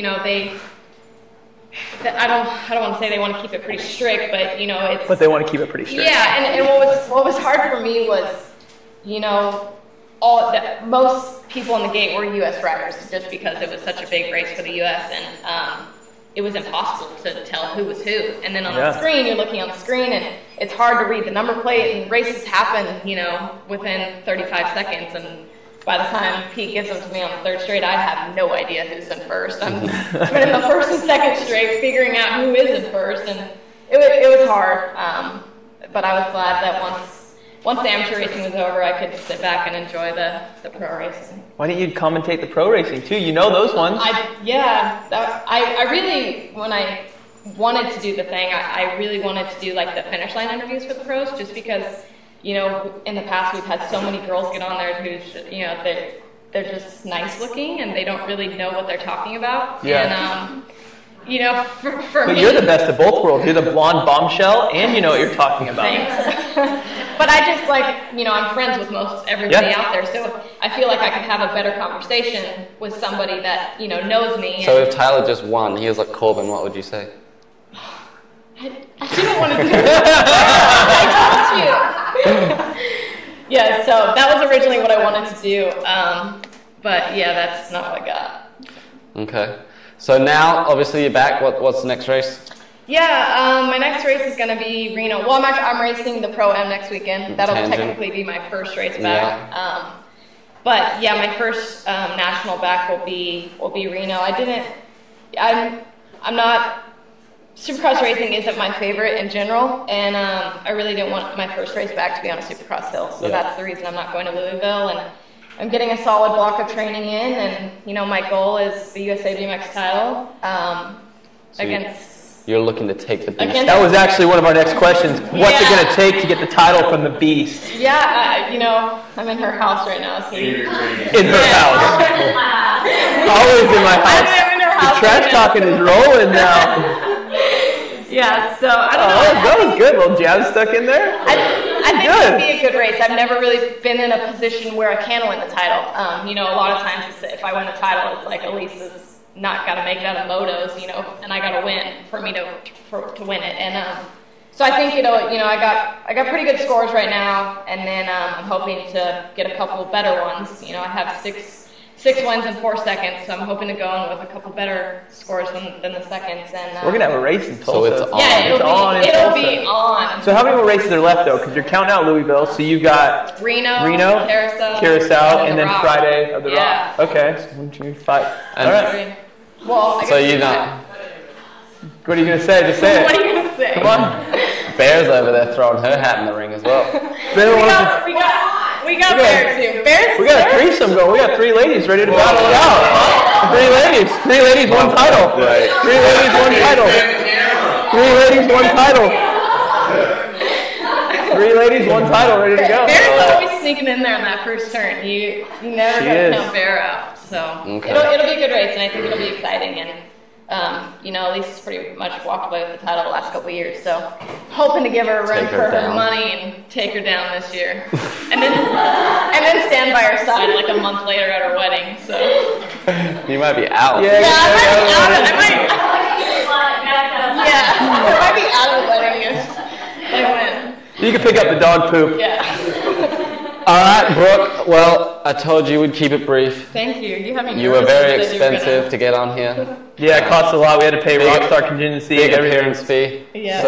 I don't want to say they want to keep it pretty strict, but it's. But they want to keep it pretty strict. Yeah, and what was hard for me was, most people in the gate were U.S. riders, just because it was such a big race for the U.S. and it was impossible to tell who was who. And then on the screen, you're looking on the screen, and it's hard to read the number plate. And races happen, within 35 seconds, and by the time Pete gives them to me on the third straight, I have no idea who's in first. I'm spending the first and second straight figuring out who is in first, and it was hard. But I was glad that once the amateur racing was over, I could sit back and enjoy the pro racing. Why didn't you commentate the pro racing too? You know those ones. I really, when I wanted to do the thing, I really wanted to do like the finish line interviews for the pros, just because. In the past we've had so many girls get on there who's, they're just nice looking and they don't really know what they're talking about. Yeah. And, for but me. You're the best of both worlds. You're the blonde bombshell and you know what you're talking about. Thanks. But I just I'm friends with most everybody out there, so I feel like I could have a better conversation with somebody that, knows me. So if Tyler just won, he was like Corbin, what would you say? I didn't want to do it. I told you. Yeah, so that was originally what I wanted to do. But yeah, that's not what I got. Okay. So now, obviously, you're back. What's the next race? Yeah, my next race is going to be Reno. Well, I'm racing the Pro-Am next weekend. That'll technically be my first race back. Yeah. But yeah, my first national back will be Reno. I'm not. Supercross racing isn't my favorite in general, and I really didn't want my first race back to be on a Supercross hill, so that's the reason I'm not going to Louisville, and I'm getting a solid block of training in, and my goal is the USA BMX title against... You're looking to take the beast. That was actually one of our next questions. What's it going to take to get the title from the beast? Yeah, I'm in her house right now. So in her house. Always in my house. I'm in her house. The trash talking is rolling now. Yeah, so I don't know. That was good. Little jab stuck in there. I think it would be a good race. I've never really been in a position where I can win the title. A lot of times if I win the title, it's like Elisa's not got to make it out of motos, and I got to win for me to win it. And so I think I got pretty good scores right now, and then I'm hoping to get a couple better ones. I have six wins in 4 seconds, so I'm hoping to go in with a couple better scores than the seconds. And we're gonna have a race in Tulsa. So it's on. Yeah, it'll be on. So how many more races are left though? Because you're counting out Louisville, so you got Reno, Carousel, and then Rock. Friday of the Yeah. Rock. Okay, so 1, 2, 5. All right. Well, So you're not. What are you gonna say? Just say it. What are you gonna say? Come on. Bear's over there throwing her hat in the ring as well. We got Bear too. We got a threesome going. We got 3 ladies ready to battle it out. 3 ladies. ladies. 3 ladies, 1 title. 3 ladies, 1 title. 3 ladies, 1 title. 3 ladies, 1 title, ready to go. Bear's always sneaking in there in that first turn. You never gotta count Bear out. So it'll be a good race, and I think it'll be exciting. And you know, Lisa's pretty much walked away with the title the last couple of years. So hoping to give her a run for her money and take her down this year, and then stand by her side like a month later at her wedding. So you might be out. Yeah, I might be out of the wedding if they win. You can pick up the dog poop. Yeah. All right, Brooke. Well, I told you we'd keep it brief. Thank you. You were very expensive to get on here. Yeah, it cost a lot. We had to pay Rockstar contingency. Big appearance fee. Yeah.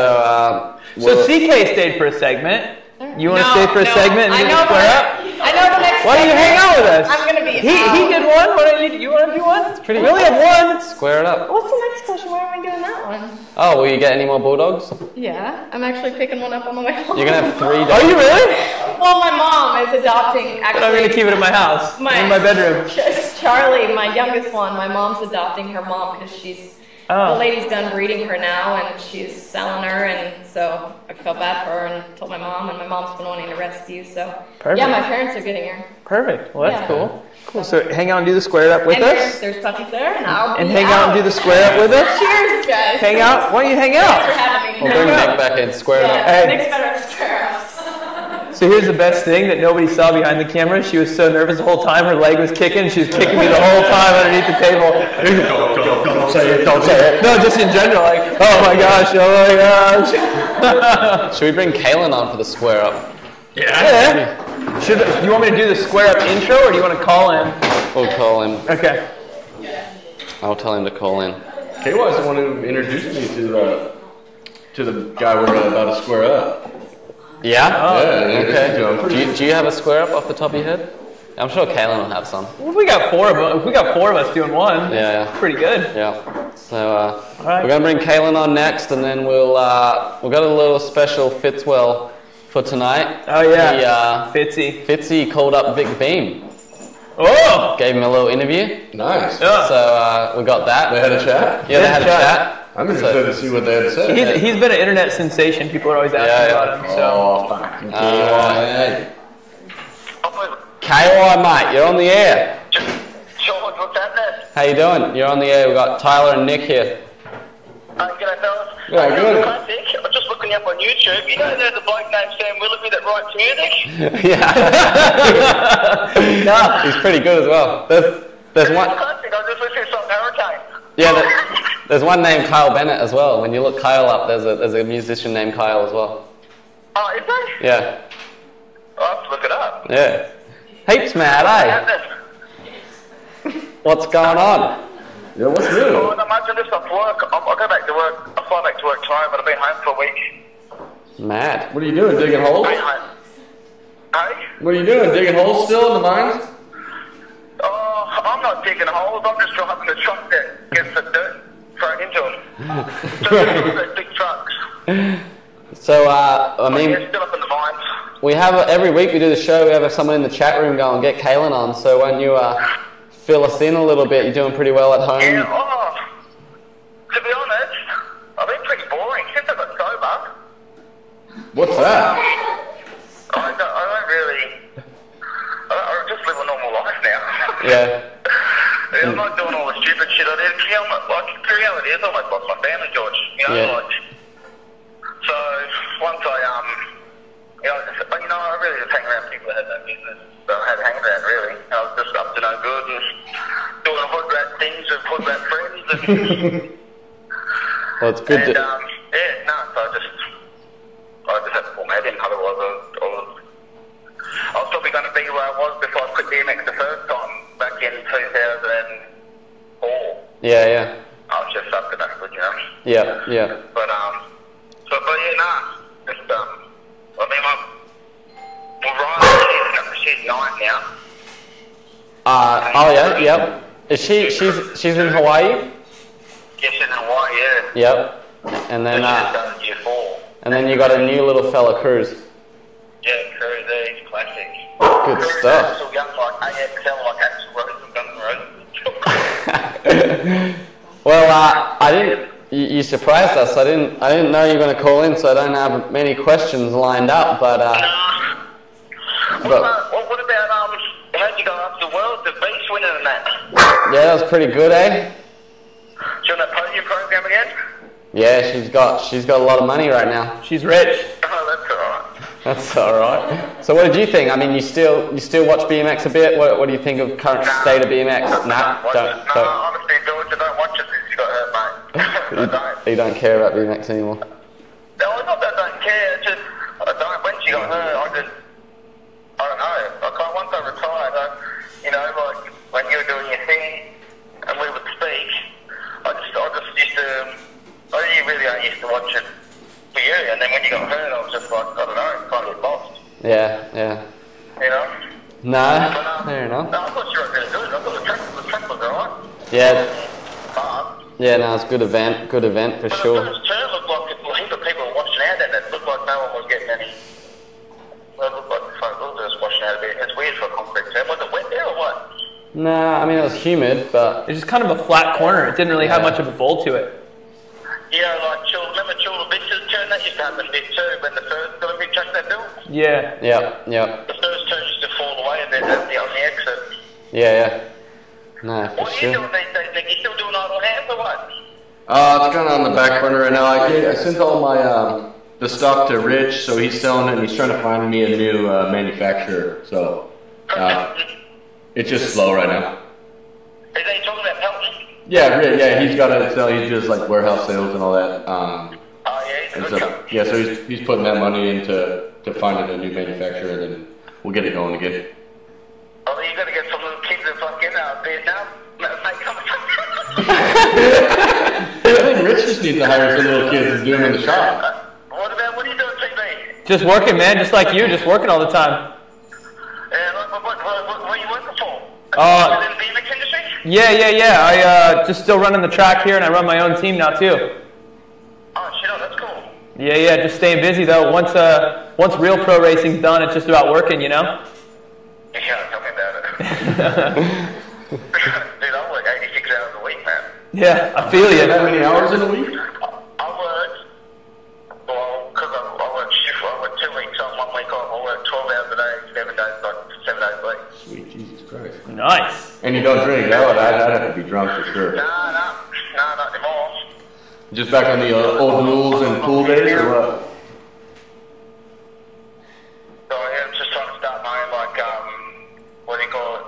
So CK stayed for a segment. You want to stay for a segment and square up? I know the next. Why don't you hang out with us? I'm gonna be. He did one. Why don't you want to do one? It's pretty. We only have one. Square it up. What's the next question? Why am I doing that one? Oh, will you get any more bulldogs? Yeah, I'm actually picking one up on the way home. You're gonna have 3 dogs. Are you really? Well, my mom is adopting. Actually, I'm gonna keep it in my house, in my bedroom. Charlie, my youngest one, my mom's adopting her mom because the lady's done breeding her now and she's selling her, and so I felt bad for her and told my mom, and my mom's been wanting to rescue. So yeah, my parents are getting her. Perfect. Well, that's cool. Cool. So hang out and do the square up with us. There's puppies there, and I'll be hang out and do the square up with us. Cheers, guys. Hang out. Why don't you hang out? Thanks for having me. We'll bring Nick back in. Square it up. Nick's better at square ups. So here's the best thing that nobody saw behind the camera. She was so nervous the whole time. Her leg was kicking. She was kicking me the whole time underneath the table. Don't say it. Don't say it. No, just in general. Like, oh my gosh. Should we bring Kalen on for the square up? Yeah. Do you want me to do the square up intro, or do you want to call in? We'll call him. Okay. I'll tell him to call in. KY's the one who introduced me to the guy we're about to square up. Yeah? Okay. Do you have a square up off the top of your head? I'm sure Kalen will have some. Well, if we got 4 of them, if we got 4 of us doing one, yeah. Pretty good. Yeah. So we're gonna bring Kalen on next, and then we've got a little special Fitzwell for tonight. Oh yeah. Fitzy called up Vic Beam. Oh! Gave him a little interview. Nice. Yeah. So we got that. They had a chat? Yeah, they had a chat. I'm interested to see what they had to say. He's been an internet sensation. People are always asking about him. So. Fucking KY, mate, you're on the air. George, what's happening? How you doing? You're on the air. We've got Tyler and Nick here. G'day, fellas. Yeah, good. Classic. I'm just looking you up on YouTube. You know there's a bloke named Sam Willoughby that writes music? Yeah. No, he's pretty good as well. There's one. Classic. I just listened to some Hurricane. Yeah, there's one named Kyle Bennett as well. When you look Kyle up, there's a musician named Kyle as well. Oh, is there? Yeah. I'll have to look it up. Yeah. Heaps mad, eh? What's going on? Yeah, what's new? Oh, not much. I'm just off work. I'll go back to work. I'll fly back to work tomorrow, but I've been home for a week. Mad. What are you doing, digging holes? Hey? What are you doing, digging holes still in the mines? Oh, I'm not digging holes. I'm just driving the truck that gets the dirt thrown into them. Those big trucks. So, I mean, yeah, still up in the mines. we have, every week we do the show, we have someone in the chat room go and get Kalen on, so why don't you fill us in a little bit? You're doing pretty well at home. Yeah, to be honest, I've been pretty boring since I got sober. What's that? I just live a normal life now. Yeah. I'm not doing all the stupid shit I did. The reality is I almost lost my family, George. You know, so once I really just hang around people that had no business. So I had to hang around, really. I was just up to no good and doing hood rat things with hood rat friends. And, Well, it's good so I just had to pull my head in. Otherwise, I was probably going to be where I was before I quit BMX the first time back in 2004. Yeah. I was just up to no good, you know. Yeah. But she's 9 now. Yep. Is she's in Hawaii? Yeah, she's in Hawaii, yeah. Yep. And then she's done year 4. and then you got a new little fella, Cruz. Yeah, Cruz, he's classic. Good Cruz stuff. Still young like AXL, like Axl Rose and Guns N' Roses. Well, I didn't. You surprised us. I didn't know you were going to call in, so I don't have many questions lined up. But what about how'd you go up the world? The beach winning and that. Yeah, that was pretty good, eh? She on that podium program again? Yeah, she's got a lot of money right now. She's rich. Oh, that's alright. That's alright. So what did you think? I mean, you still watch BMX a bit? What do you think of current state of BMX? Honestly, George, I don't watch it since you got hurt, mate. I don't. You don't care about BMX anymore? No, it's not that I don't care, it's just, I don't, when she got hurt, I don't know, once I retired, like, when you were doing your thing, and we would speak, I just used to, I used to watch it for you, and then when you got hurt, I was just like, I don't know, kind of lost. Yeah. You know? No, fair enough. No, I thought you were really good. I thought the track was alright. Yeah. Yeah, no, it's a good event for sure. The first turn looked like a heap of people were watching out, and it looked like no one was getting any. Well, it looked like the folk were just watching out a bit. It's weird for a concrete turn. Was it wet there or what? Nah, I mean it was humid, but it's just kind of a flat corner. It didn't really have much of a bowl to it. Yeah, like remember Chulabich's turn? That used to happen a bit too when the first Olympic track they built. Yeah. Yep. The first turn used to fall away a bit on the exit. Yeah. No, for what are you doing these days, Nick? You still doing idle hands or what? It's kind of on the back burner right now. I sent all my the stuff to Rich, so he's selling it and he's trying to find me a new manufacturer. So it's just slow right now. Is he talking about Pelton? Yeah, he's got it. So he's just like warehouse sales and all that. He's a good guy. Yeah, so he's putting that money into finding a new manufacturer, and then we'll get it going again. Oh, you got to get some little kids that fucking out there now. I think Rich just needs to hire some little kids and do them in the shop. What are you doing, TV? Just working, man, just like you, just working all the time. What are you working for? In the BMX industry? Yeah. I just still running the track here, and I run my own team now too. Oh shit, that's cool. Yeah, just staying busy though. Once real pro racing's done, it's just about working, you know. Yeah, tell me about it. Dude, I work 86 hours a week, man. Yeah, I feel you. How many hours in a week? I work, because I work 2 weeks on, 1 week off. I work 12 hours a day, 7 days a week. Sweet Jesus Christ. Nice. And you don't drink? I'd have to be drunk for sure. No, not anymore. Just back on the old rules and pool days, or what? So yeah, I'm just trying to start my own, like, what do you call it?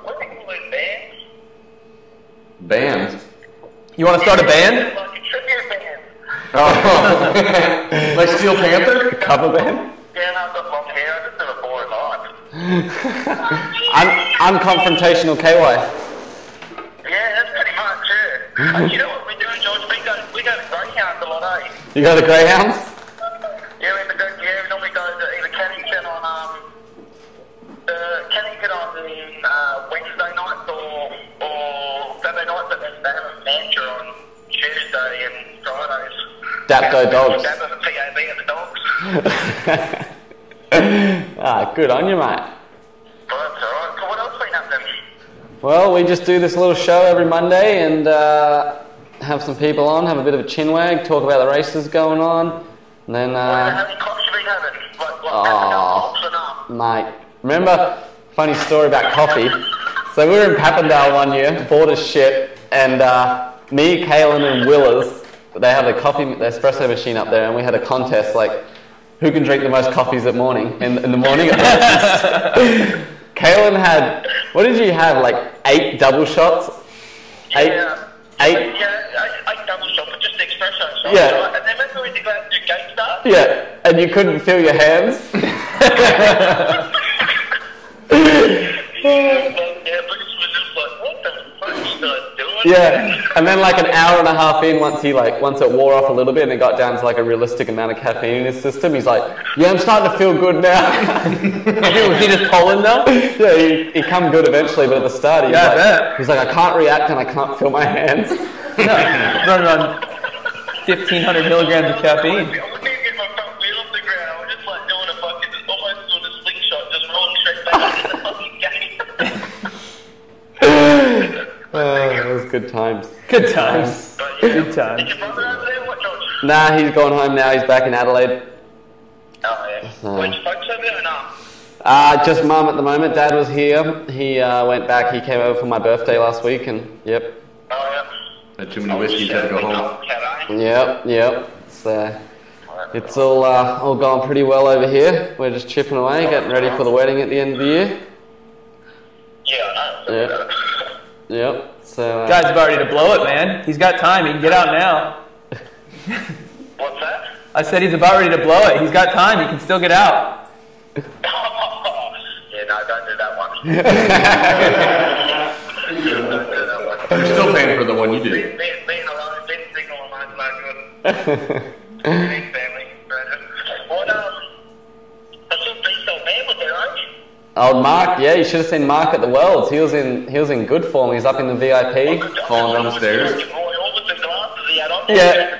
What do you call those bands? Bands? You want to start a band? Like a tribute band. Oh, like Steel Panther? Cover band? Yeah, I've got long hair. I just have a boring life. Unconfrontational KY. Yeah, that's pretty much it. You know what we're doing, George? We go to Greyhounds a lot, eh? You go to Greyhounds? Yeah, we normally go to either Cannington on Wednesday nights or Saturday nights, but then they have a mantra on Tuesday and Fridays. Dapto dogs. That doesn't PAB at the dogs. Good on you, mate. Well, that's alright. So what else been happening? Well, we just do this little show every Monday and have some people on, have a bit of a chinwag, talk about the races going on, and then... how many cops have you been having? Mate, remember, funny story about coffee. So we were in Papendale one year, bored as shit, and me, Kaylin and Willers, they have the espresso machine up there, and we had a contest, like, who can drink the most coffees in the morning. Kaylin had, what did you have, like 8 double shots? Eight double shots, but just espresso shots. Yeah. Right? And then remember when you go to do gate start? Yeah, and you couldn't feel your hands. Yeah, and then like an hour and a half in, once it wore off a little bit and it got down to like a realistic amount of caffeine in his system, he's like, yeah, I'm starting to feel good now. Was he just pulling though? Yeah, he come good eventually, but at the start he's like, I can't react and I can't feel my hands. Running on 1,500 milligrams of caffeine. I wouldn't even get my front wheel off the ground. I was just like doing a fucking, almost doing a slingshot, just rolling straight back into the fucking game. That was good. good times. Good times. Good times. Is your brother over there? What, George? Nah, he's gone home now. He's back in Adelaide. Oh, yeah. Where'd you folks over there or not? Just mum at the moment. Dad was here. He went back. He came over for my birthday last week, and yep. Oh, yeah. Had too many whiskeys, had to go home. Yep. So it's all going pretty well over here. We're just chipping away, getting ready for the wedding at the end of the year. Yeah, I know. Yep. So Guy's about ready to blow it, man. He's got time. He can get out now. What's that? I said he's about ready to blow it. He's got time. He can still get out. Yeah, no, don't do that one. You're still paying for the one you did. Being alone, being single alone is not good. Big family. What, I saw Beast Man with their age. old Mark, yeah, you should have seen Mark at the Worlds. He was in good form. He's up in the VIP, falling down the stairs. Yeah,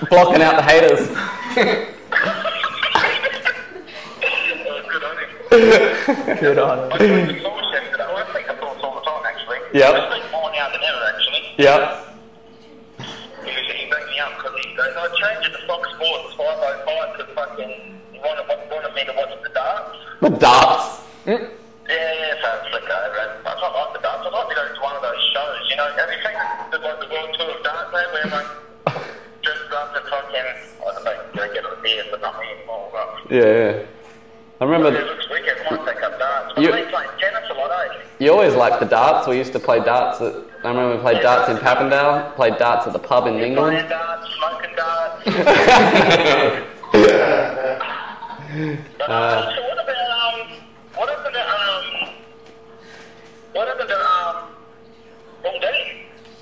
blocking out the haters. Good on him. Yep. Yep. He backed me up because he goes, I changed it to Fox Sports 505 because fucking he wanted me to watch the darts. The darts? Yeah, so it's like, I don't like the darts. I'd like to go to one of those shows, you know, have you seen the World Tour of Darts, mate, where everyone dresses up and fucking, I don't know, they get on the beers, but not me anymore. Yeah. I remember. It looks wicked, might take up darts. But they play tennis a lot, eh? You always liked the darts. We used to play darts I remember we played darts in Papendale, played darts at the pub in England. Playing darts, smoking darts. So what happened to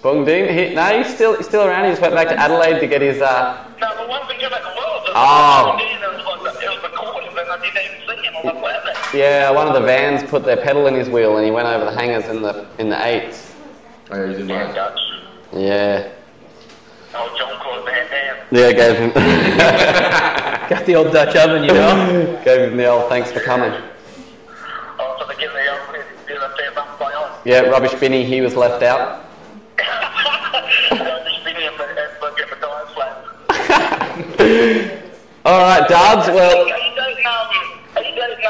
Bung Dean? He's still around. He just went back to Adelaide to get his. No, but once we came back to the world, it was the course, and I didn't even see him. I'm like, what happened? Yeah, one of the vans put their pedal in his wheel, and he went over the hangers in the 8s. Oh, yeah, he's in mine. Dutch. Yeah. Oh, John Claude Van Damme. Yeah, gave him. Got the old Dutch oven, you know? Gave him the old thanks for coming. Oh, so they give the old fair bump by on. Yeah, Rubbish Binny, he was left out. Rubbish Binny and get the tires flat. Alright, Dubs, well. Are you dating,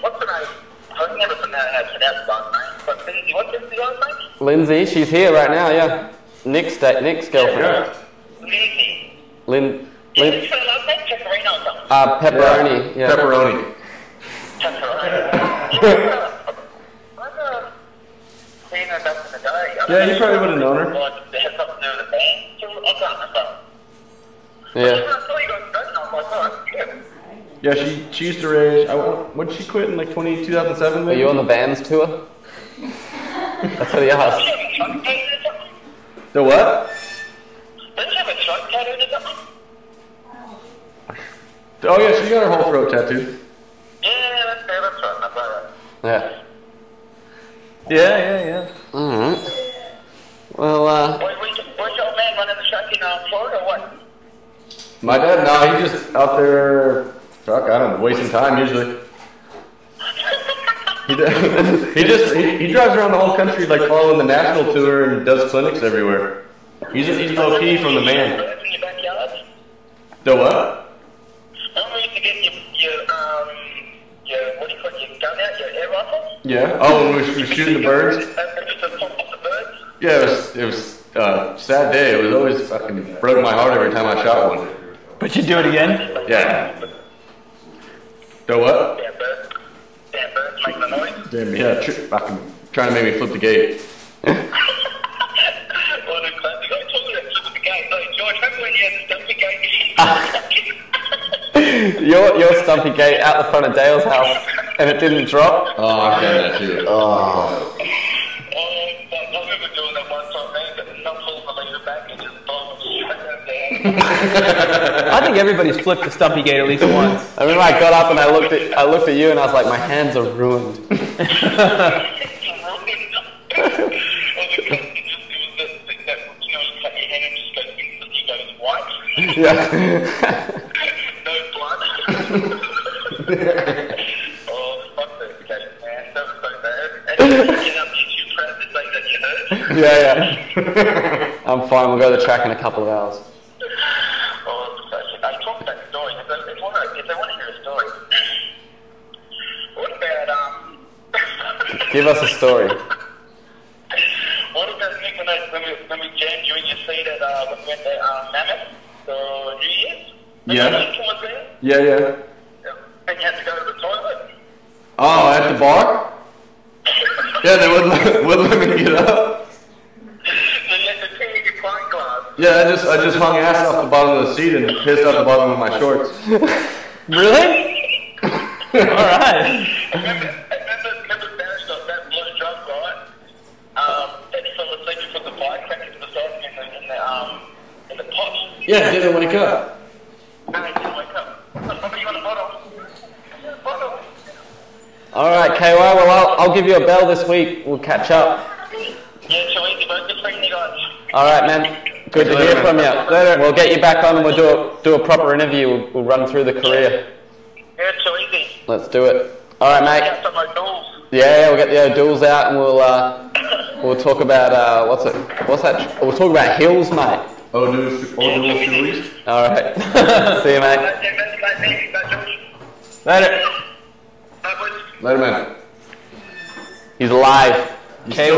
what's her name? I've never been how to pronounce that name. But Lindsay, what's Lindsay's name? Lindsay, she's here right now, yeah. Nick's girlfriend. Lindsay. Lynn. What's her last name? Pepperino or something? Pepperoni, yeah. Pepperoni. Seen her back in the day. Yeah, you probably would have known her. It had something to do with the band. I can't remember. Yeah. I saw you guys dating, I was like, oh, that's good. Yeah, she used to race. When did she quit in like 2007? Are you on the Vans tour? That's what he asked. The what? Didn't she have a throat tattooed or something? Oh yeah, she got her whole throat tattooed. Yeah, that's right. That's right. Yeah. Alright. Well, Was your old man running the track in Florida or what? My dad, no, he's just out there, I don't know, wasting time usually. He drives around the whole country like following the national tour and does clinics everywhere. He's low key from the man. Birds in your backyard? The what? Remember you used to get your what do you call it, your gun out, your air rifle? Yeah. Oh, when we were shooting the birds? Just to pop off the birds? Yeah, it was a sad day. It was always fucking broke my heart every time I shot one. But you do it again? Yeah. The what? Damn birds making the noise. Damn, yeah, fucking trying to make me flip the gate. What a classic. I told you that flip the gate. Hey, George, remember when you had the stumpy gate? your stumpy gate out the front of Dale's house, and it didn't drop. Oh, I've done that too. I remember doing that one time, man, but not pulling the leader back and just blowing straight down. I think everybody's flipped the stumpy gate at least once. I remember I got up and I looked at you and I was like, my hands are ruined. Yeah. No blood. Oh, fuck that case, man. That was so bad. And you get up YouTube proud to say that you heard. Yeah. I'm fine. We'll go to the track in a couple of hours. I talked about stories. If they want to hear a story, what about Give us a story. What about Nick when we jammed you in your seat at when we went to Mammoth for New Year's? Yeah. Was there? Yeah. And you had to go to the toilet. Oh, at the bar? Yeah, they wouldn't let me get up. So you had to clean your pint glass. Yeah, I just hung ass off the bottom of the seat and pissed off the bottom of my shorts. Really? All right. Remember that blue drug, right? And he fell asleep and put the firecrackers beside him in the pot. Yeah, didn't wake up. No, he didn't wake up. Remember you got a bottle? All right, KY. Well, I'll give you a bell this week. We'll catch up. Yeah, too easy, but good seeing you guys. All right, man. Good to hear from you. Later. We'll get you back on and we'll do a proper interview. We'll run through the career. Yeah, too easy. Let's do it. All right, mate. Get some O'Douls. Yeah, we'll get the O'Douls out and we'll talk about what's that? We'll talk about hills, mate. O'Douls. All right. See you, mate. Later. Later, man. He's alive. Okay,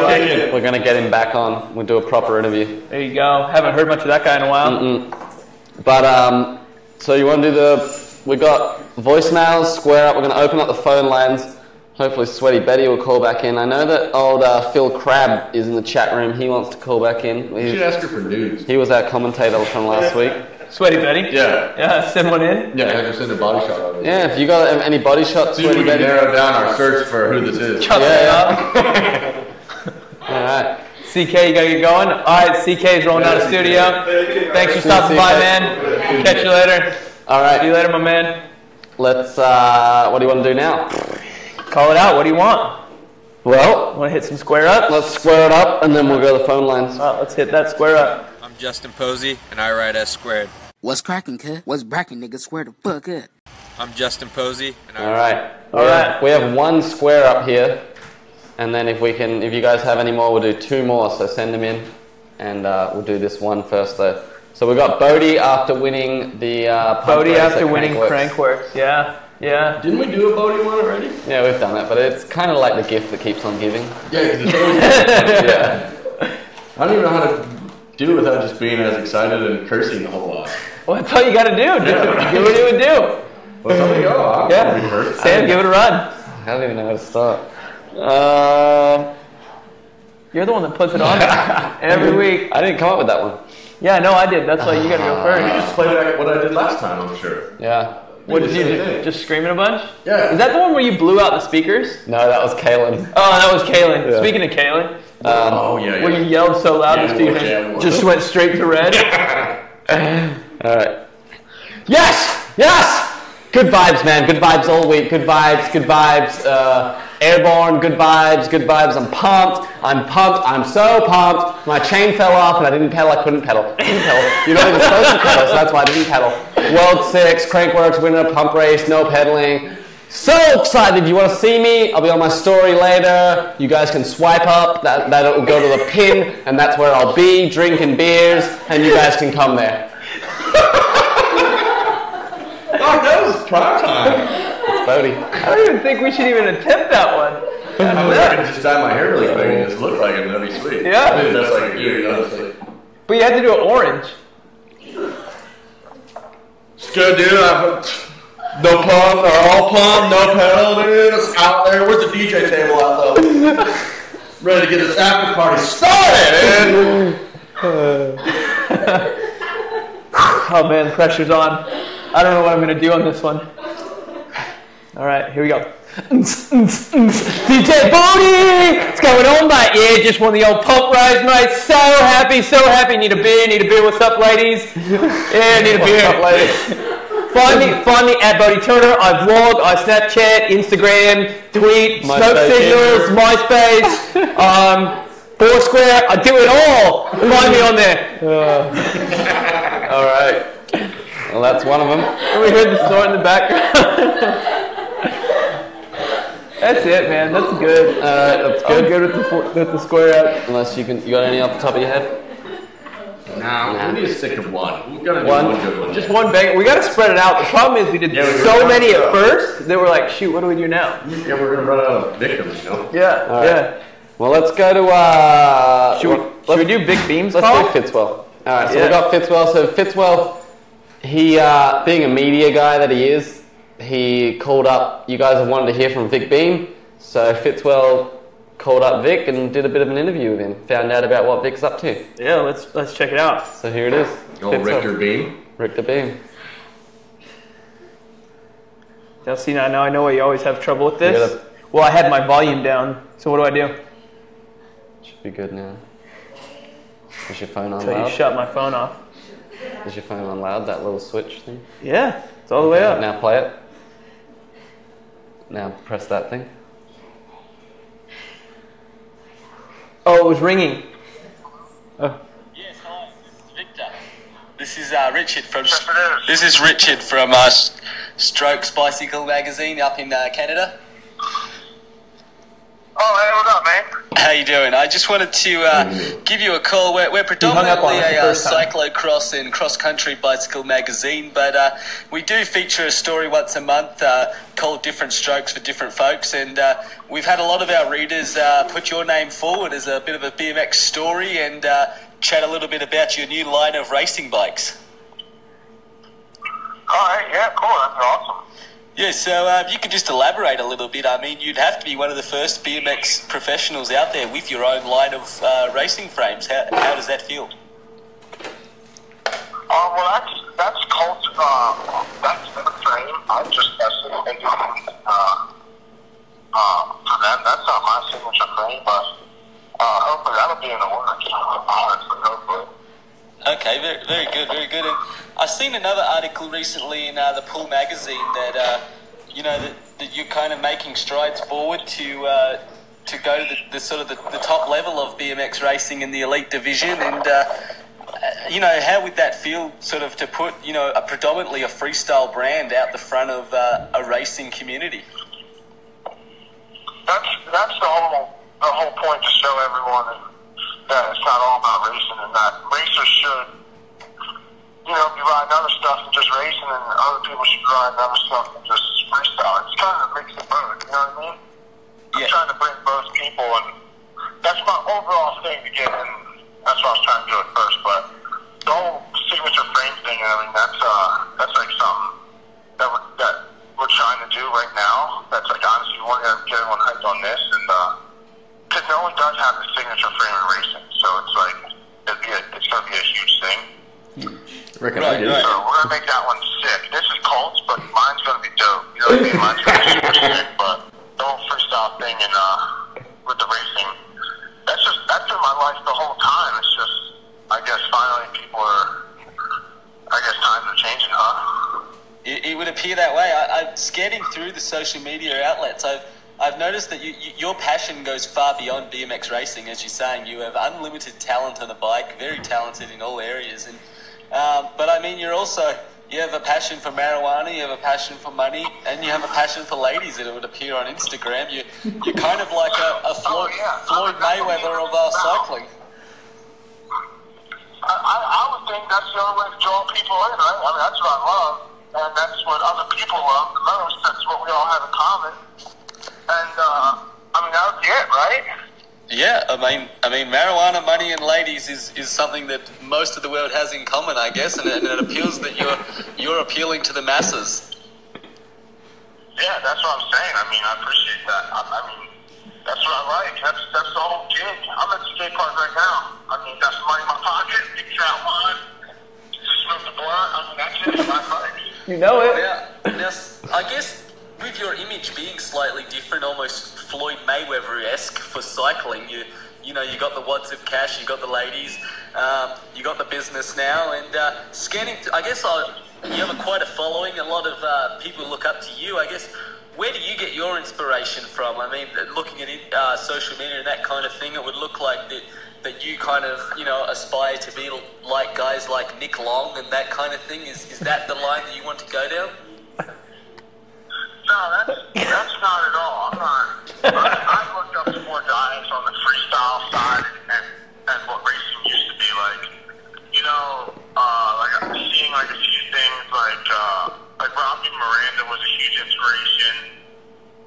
we're gonna get him back on. We'll do a proper interview. There you go. Haven't heard much of that guy in a while. But so you want to do we got voicemails, square up. We're gonna open up the phone lines. Hopefully Sweaty Betty will call back in. I know that old Phil Crabb is in the chat room. He wants to call back in. You should ask her for nudes. He was our commentator from last week. Sweaty Betty? Yeah. Yeah, send one in? Yeah, I just send a body shot. Yeah, if you got any body shots, See if we can narrow down our search for who this is. Yeah. Alright. CK, you gotta get going? Alright, CK's rolling out of the studio. Thanks for stopping by, man. Catch you later. Alright. See you later, my man. Let's, what do you want to do now? Call it out. What do you want? Well, want to hit some square up? Let's square it up and then we'll go to the phone lines. Alright, let's hit that square up. I'm Justin Posey and I ride S squared. What's cracking, kid? What's bracking, nigga? Square the fuck up. I'm Justin Posey and I Alright. We have one square up here. And then if you guys have any more, we'll do two more. So send them in, and we'll do this one first though. So we got Bodie after winning the Bodie after winning Crankworks. Yeah. Didn't we do a Bodie one already? Yeah, we've done it, but it's kind of like the gift that keeps on giving. Yeah, because it's always yeah. I don't even know how to do it without just being as excited and cursing a whole lot. Well, that's all you got to do. Do what you would do. Well, something go. Yeah. Sam, give it a run. I don't even know how to start. You're the one that puts it on every week. I didn't come up with that one. Yeah, no, I did. That's why you got to go first. You just played back what I did last time, I'm sure. Yeah. What did you do? Just screaming a bunch? Yeah. Is that the one where you blew out the speakers? No, that was Kaylin. Oh, that was Kaylin. Yeah. Speaking of Kaylin. Yeah. Where you yelled so loud the speakers just went straight to red. Alright. Yes! Good vibes, man. Good vibes all week. Good vibes. Airborne, good vibes. I'm pumped. I'm so pumped. My chain fell off and I didn't pedal. I couldn't pedal. You're not even supposed to pedal, so that's why I didn't pedal. World 6, Crankworks, winning a pump race, no pedaling. So excited. If you want to see me, I'll be on my story later. You guys can swipe up. That'll go to the pin, and that's where I'll be, drinking beers, and you guys can come there. Oh, that was prime time. It's Bodie. I don't even think we should even attempt that one. I was going to just dye my hair really big and just look like it, that'd be sweet. Yeah. I mean, that's like you, honestly. But you had to do it orange. It's good, dude. No pump, or all pump, no pedal, dude. It's out there. Where's the DJ table out, though? Ready to get this after party started, Oh man, the pressure's on. I don't know what I'm going to do on this one. All right, here we go. DJ Bodie! What's going on, mate? Yeah, just won the old pump race, mate. So happy. Need a beer. What's up, ladies? Yeah, need a beer. What's up, ladies? Find me at Bodie Turner. I vlog, I Snapchat, Instagram, tweet, smoke signals, MySpace, Foursquare. I do it all. Find me on there. All right. Well, that's one of them. We heard the snort in the background. That's it, man. That's good. That's good. I'm good with the square out. Unless you got any off the top of your head? Nah. We need to stick to one. We gotta do one good one. Just one bang. We gotta spread it out. The problem is we did so many at first that we're like, shoot, what do we do now? Yeah, we're gonna run out of victims, you know? Yeah, right. yeah. Well, let's go to. Should we do big beams? Let's do Fitzwell. All right, so we got Fitzwell. So Fitzwell, he being a media guy that he is, he called up. You guys have wanted to hear from Vic Beam, so Fitzwell called up Vic and did a bit of an interview with him. Found out about what Vic's up to. Yeah, let's check it out. So here it is. Richter Beam. Richter Beam. Now see, now I know why you always have trouble with this. Well, I had my volume down, so what do I do? Should be good now. Is your phone on So loud? you shut my phone off. Is your phone on loud, that little switch thing? Yeah, it's all the way up. Now play it. Now press that thing. Oh, it was ringing. Oh. Yes, hi, this is Victor. This is Richard from Strokes Bicycle Magazine up in Canada. Oh, hey, what up, man? How you doing? I just wanted to give you a call. We're predominantly a cyclocross and cross-country bicycle magazine, but we do feature a story once a month called Different Strokes for Different Folks, and we've had a lot of our readers put your name forward as a bit of a BMX story and chat a little bit about your new line of racing bikes. All right, yeah, cool, that's awesome. Yeah, so you could just elaborate a little bit. I mean, you'd have to be one of the first BMX professionals out there with your own line of racing frames. How does that feel? Well, that's Colt. That's the frame. I just tested it for them. That's not my signature frame, but hopefully that'll be in the works. Honestly, hopefully. Okay, very good, very good. And I've seen another article recently in the Pull magazine that that you're kind of making strides forward to go to the sort of the top level of BMX racing in the elite division. And how would that feel, sort of, to put a predominantly a freestyle brand out the front of a racing community? That's the whole point, to show everyone that it's not all about racing, and that racers should, be riding other stuff and just racing, and other people should be riding other stuff and just freestyle. It's kind of a mix of both, you know what I mean? I'm trying to bring both people, and that's my overall thing to get in. That's what I was trying to do at first, but the whole signature frame thing, that's like something that we're trying to do right now. That's like, honestly, we want to get everyone hyped on this, and because no one does have the signature frame in racing, so it's like it's going to be a huge thing. Right. So we're going to make that one sick. This is Colts, but mine's going to be dope. You know what I mean? Mine's going to be super sick, but the whole freestyle thing and with the racing, that's been my life the whole time. It's just, I guess finally people are, times are changing, huh? It would appear that way. I'm scanning through the social media outlets. I've noticed that your passion goes far beyond BMX racing. As you're saying, you have unlimited talent on a bike, very talented in all areas. And but I mean, you have a passion for marijuana, you have a passion for money, and you have a passion for ladies. That it would appear on Instagram. You're kind of like a Floyd Mayweather of cycling. I would think that's the only way to draw people in, right? I mean, that's what I love, and that's what other people love the most. That's what we all have in common. And that would be it, right? Yeah, I mean, marijuana, money, and ladies is something that most of the world has in common, I guess, and it appeals that you're appealing to the masses. Yeah, that's what I'm saying. I mean, I appreciate that. I mean, that's what I like. That's the whole gig. I'm at the skate park right now. I mean, that's the money in my pocket. Big fat wine. Just smoke the blunt. I mean, that's it. My life. You know it. Now, I guess, with your image being slightly different, almost Floyd Mayweather-esque for cycling, you got the wads of cash, you got the ladies, you got the business now, and scanning. I guess you have quite a following. A lot of people look up to you. I guess, where do you get your inspiration from? I mean, looking at social media and that kind of thing, it would look like that you kind of aspire to be like guys like Nic Long and that kind of thing. Is that the line that you want to go down? that's not at all. I'm not. I've looked up some more diets on the freestyle side and what racing used to be like. You know, like I'm seeing like a few things like Robbie Miranda was a huge inspiration.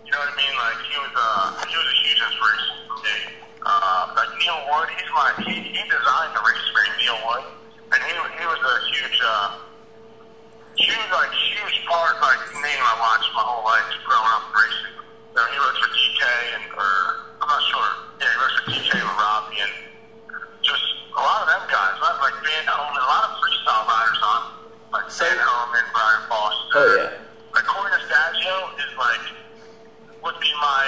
You know what I mean? Like he was a huge inspiration for me. Like Neil Wood, he designed the race ring, Neil Wood, and he was a huge part, like, name I watched my whole life growing up racing. You know, he rode for DK, I'm not sure. Yeah, he rode for DK with Robbie, and just a lot of them guys. Like Van Homan, a lot of freestyle riders on, like Van Homan, Brian Foster. Oh, yeah. Like, Corey Nastagio is, like, would be my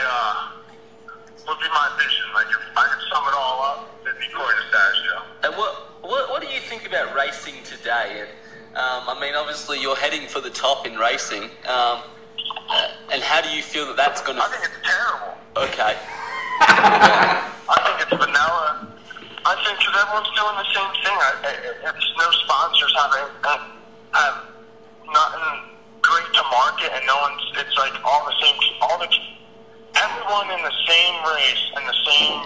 vision. Like, if I could sum it all up, it'd be Corey Nastagio. And what do you think about racing today? And I mean, obviously, you're heading for the top in racing. And how do you feel that's going to... I think it's terrible. Okay. I think it's vanilla. I think because everyone's doing the same thing. It's no sponsors have nothing great to market, and no one's... It's like all the same... Everyone in the same race, in the same...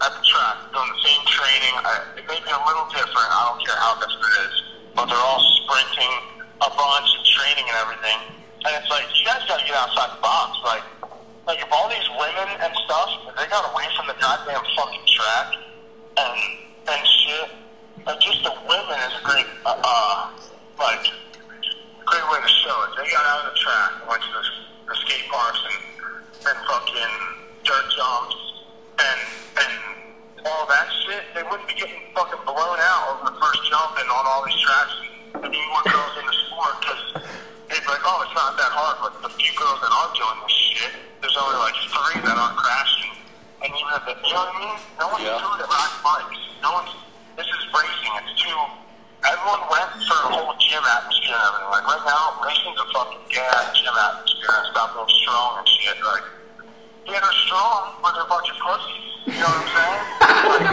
at the track, doing the same training. It may be a little different. I don't care how different it is. But they're all sprinting a bunch and training and everything. And it's like, you guys gotta get outside the box. Like if all these women and stuff, if they got away from the goddamn fucking track and shit, like just the women is a great, great way to show it. They got out of the track, went to the skate parks and fucking dirt jumps and all that shit, they wouldn't be getting fucking blown out over the first jump and on all these tracks and be more girls in the sport because they'd be like, oh, it's not that hard, but the few girls that are doing this shit, there's only like 3 that aren't crashing. And even if you know what I mean? No one's doing it ride bikes. This is racing. It's everyone went for the whole gym atmosphere and everything. Like right now, racing's a fucking gas gym atmosphere and stuff, real strong and shit. Like, yeah, they're strong, but they're a bunch of pussies. You know what I'm saying? Like,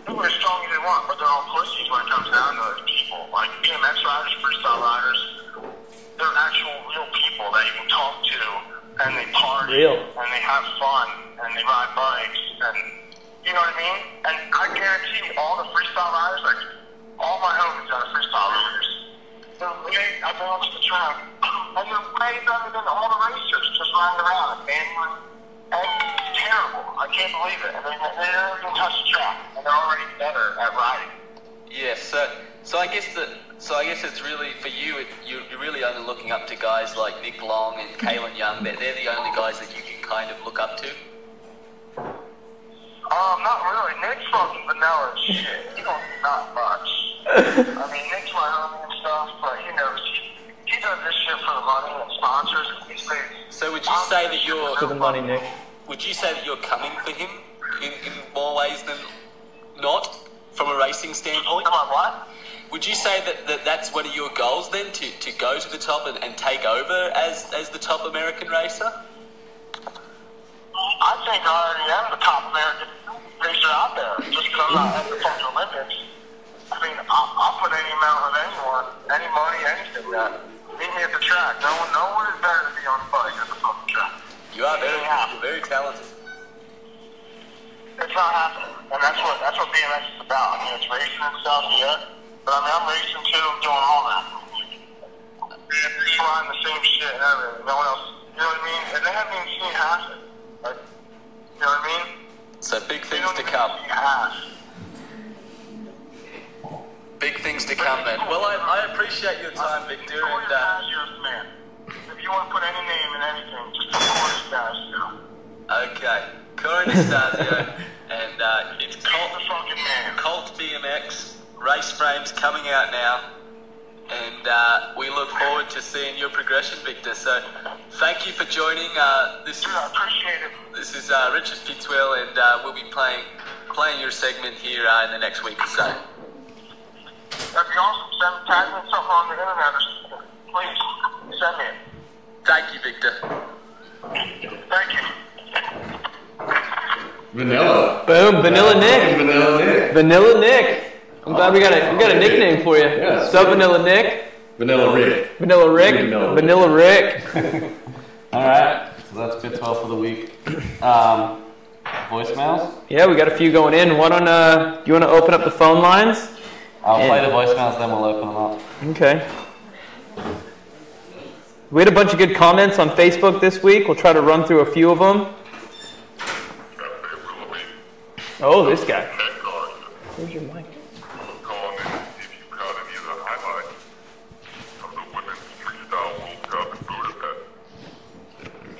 they're as strong as they want, but they're all pussies when it comes down to those people. Like BMX riders, freestyle riders, they're actual real people that you can talk to, and they party, and they have fun, and they ride bikes, and you know what I mean? And I guarantee all the freestyle riders, like all my homies that are freestyle riders, they're way, I've been on the track, and they're way better than all the racers just riding around, and it's terrible. I can't believe it. And they never even touch the track, and they're already better at riding. Yes. So I guess it's really for you. You're really only looking up to guys like Nic Long and Kalen Young. They're the only guys that you can kind of look up to. Not really. Nick's fucking vanilla as shit. He don't not much. I mean, Nick's my homie and stuff, but he knows he does this shit for the money and sponsors. So would you say that you're for the money, Nick? Would you say that you're coming for him in more ways than not from a racing standpoint? Am I what? Would you say that that's one of your goals then to go to the top and take over as the top American racer? I think I already am the top American racer out there just because I'm not at the fucking Olympics. I mean, I'll put any amount of anyone, any money, anything that. Meet me at the track. No one is better to be on the bike at the fucking track. You are very talented. It's not happening, and that's what BMX is about. I mean, it's racing and stuff, yeah. But I mean, I'm racing too, doing all that. We're flying the same shit and everything. No one else, you know what I mean? And they haven't even seen half it. Like, you know what I mean? So big things to come. Big things to come then. Well, I appreciate your time, Victor. And man. If you want to put any name in anything, just put Corey Nastagio. Okay, Corey Nastagio, and it's Colt BMX race frames coming out now, and we look forward to seeing your progression, Victor. So, thank you for joining. I appreciate it. This is Richard Fitzwell, and we'll be playing your segment here in the next week or so. That'd be awesome. Tag me something on the internet or please send me it. Thank you, Victor. Thank you. Vanilla. Boom, Vanilla Nick. Vanilla Nick. Vanilla Nick. I'm glad we got a nickname for you. Yeah. What's up, Vanilla Nick? Vanilla Rick. Vanilla Rick. Vanilla Vanilla Rick. All right, so that's bit 12 for the week. Voicemails? Yeah, we got a few going in. One on, you want to open up the phone lines? I'll play the voicemails, then we'll open them up. Okay. We had a bunch of good comments on Facebook this week. We'll try to run through a few of them. Oh, this guy. Where's your mic?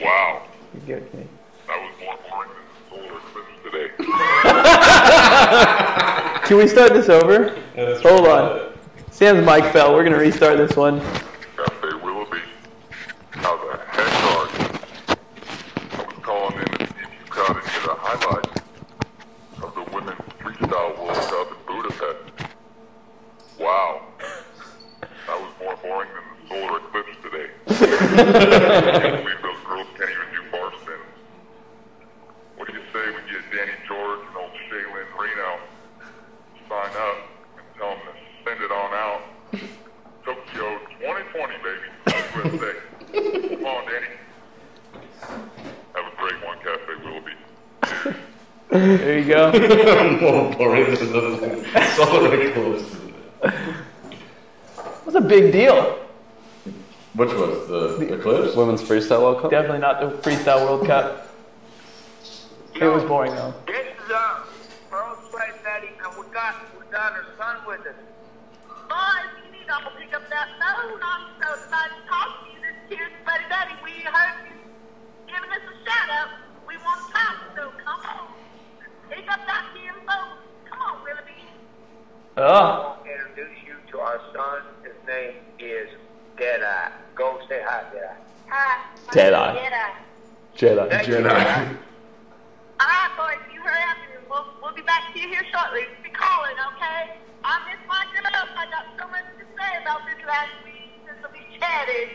Wow. You're good, man. That was more boring than the solar eclipse today. Can we start this over? Hold on. Sam's mic fell. We're going to restart this one. Cafe Willoughby. How the heck are you? I was calling in to see if you caught any of the highlights of the women's freestyle World Cup in Budapest. Wow. That was more boring than the solar eclipse today. I can't believe those girls can't even do bar spins. What do you say we get Danny George and old Shaylin Reno sign up and tell them to send it on out? Tokyo 2020, baby. USA. Come on, Danny. Have a great one, Cafe Willoughby. There you go. More boring than the solar eclipse. What's a big deal? Which was the eclipse? Women's Freestyle World Cup? Definitely not the Freestyle World Cup. It was boring though. This is Earl's place, Daddy, and we got her son with us. Boy, you need to pick up that phone. I'm so excited to talk to you. This kid's buddy, Daddy. We heard you giving us a shout out. We want to talk, so come on. Pick up that damn phone. Come on, Willoughby. Oh. I want to introduce you to our son. His name is Deadeye. Go say hi, Deadeye. Hi. Deadeye. Deadeye. Jedi. All right, boys, you hurry up and we'll be back to you here shortly. Be calling, okay? I miss my girls. I got so much to say about this last week since we chatted.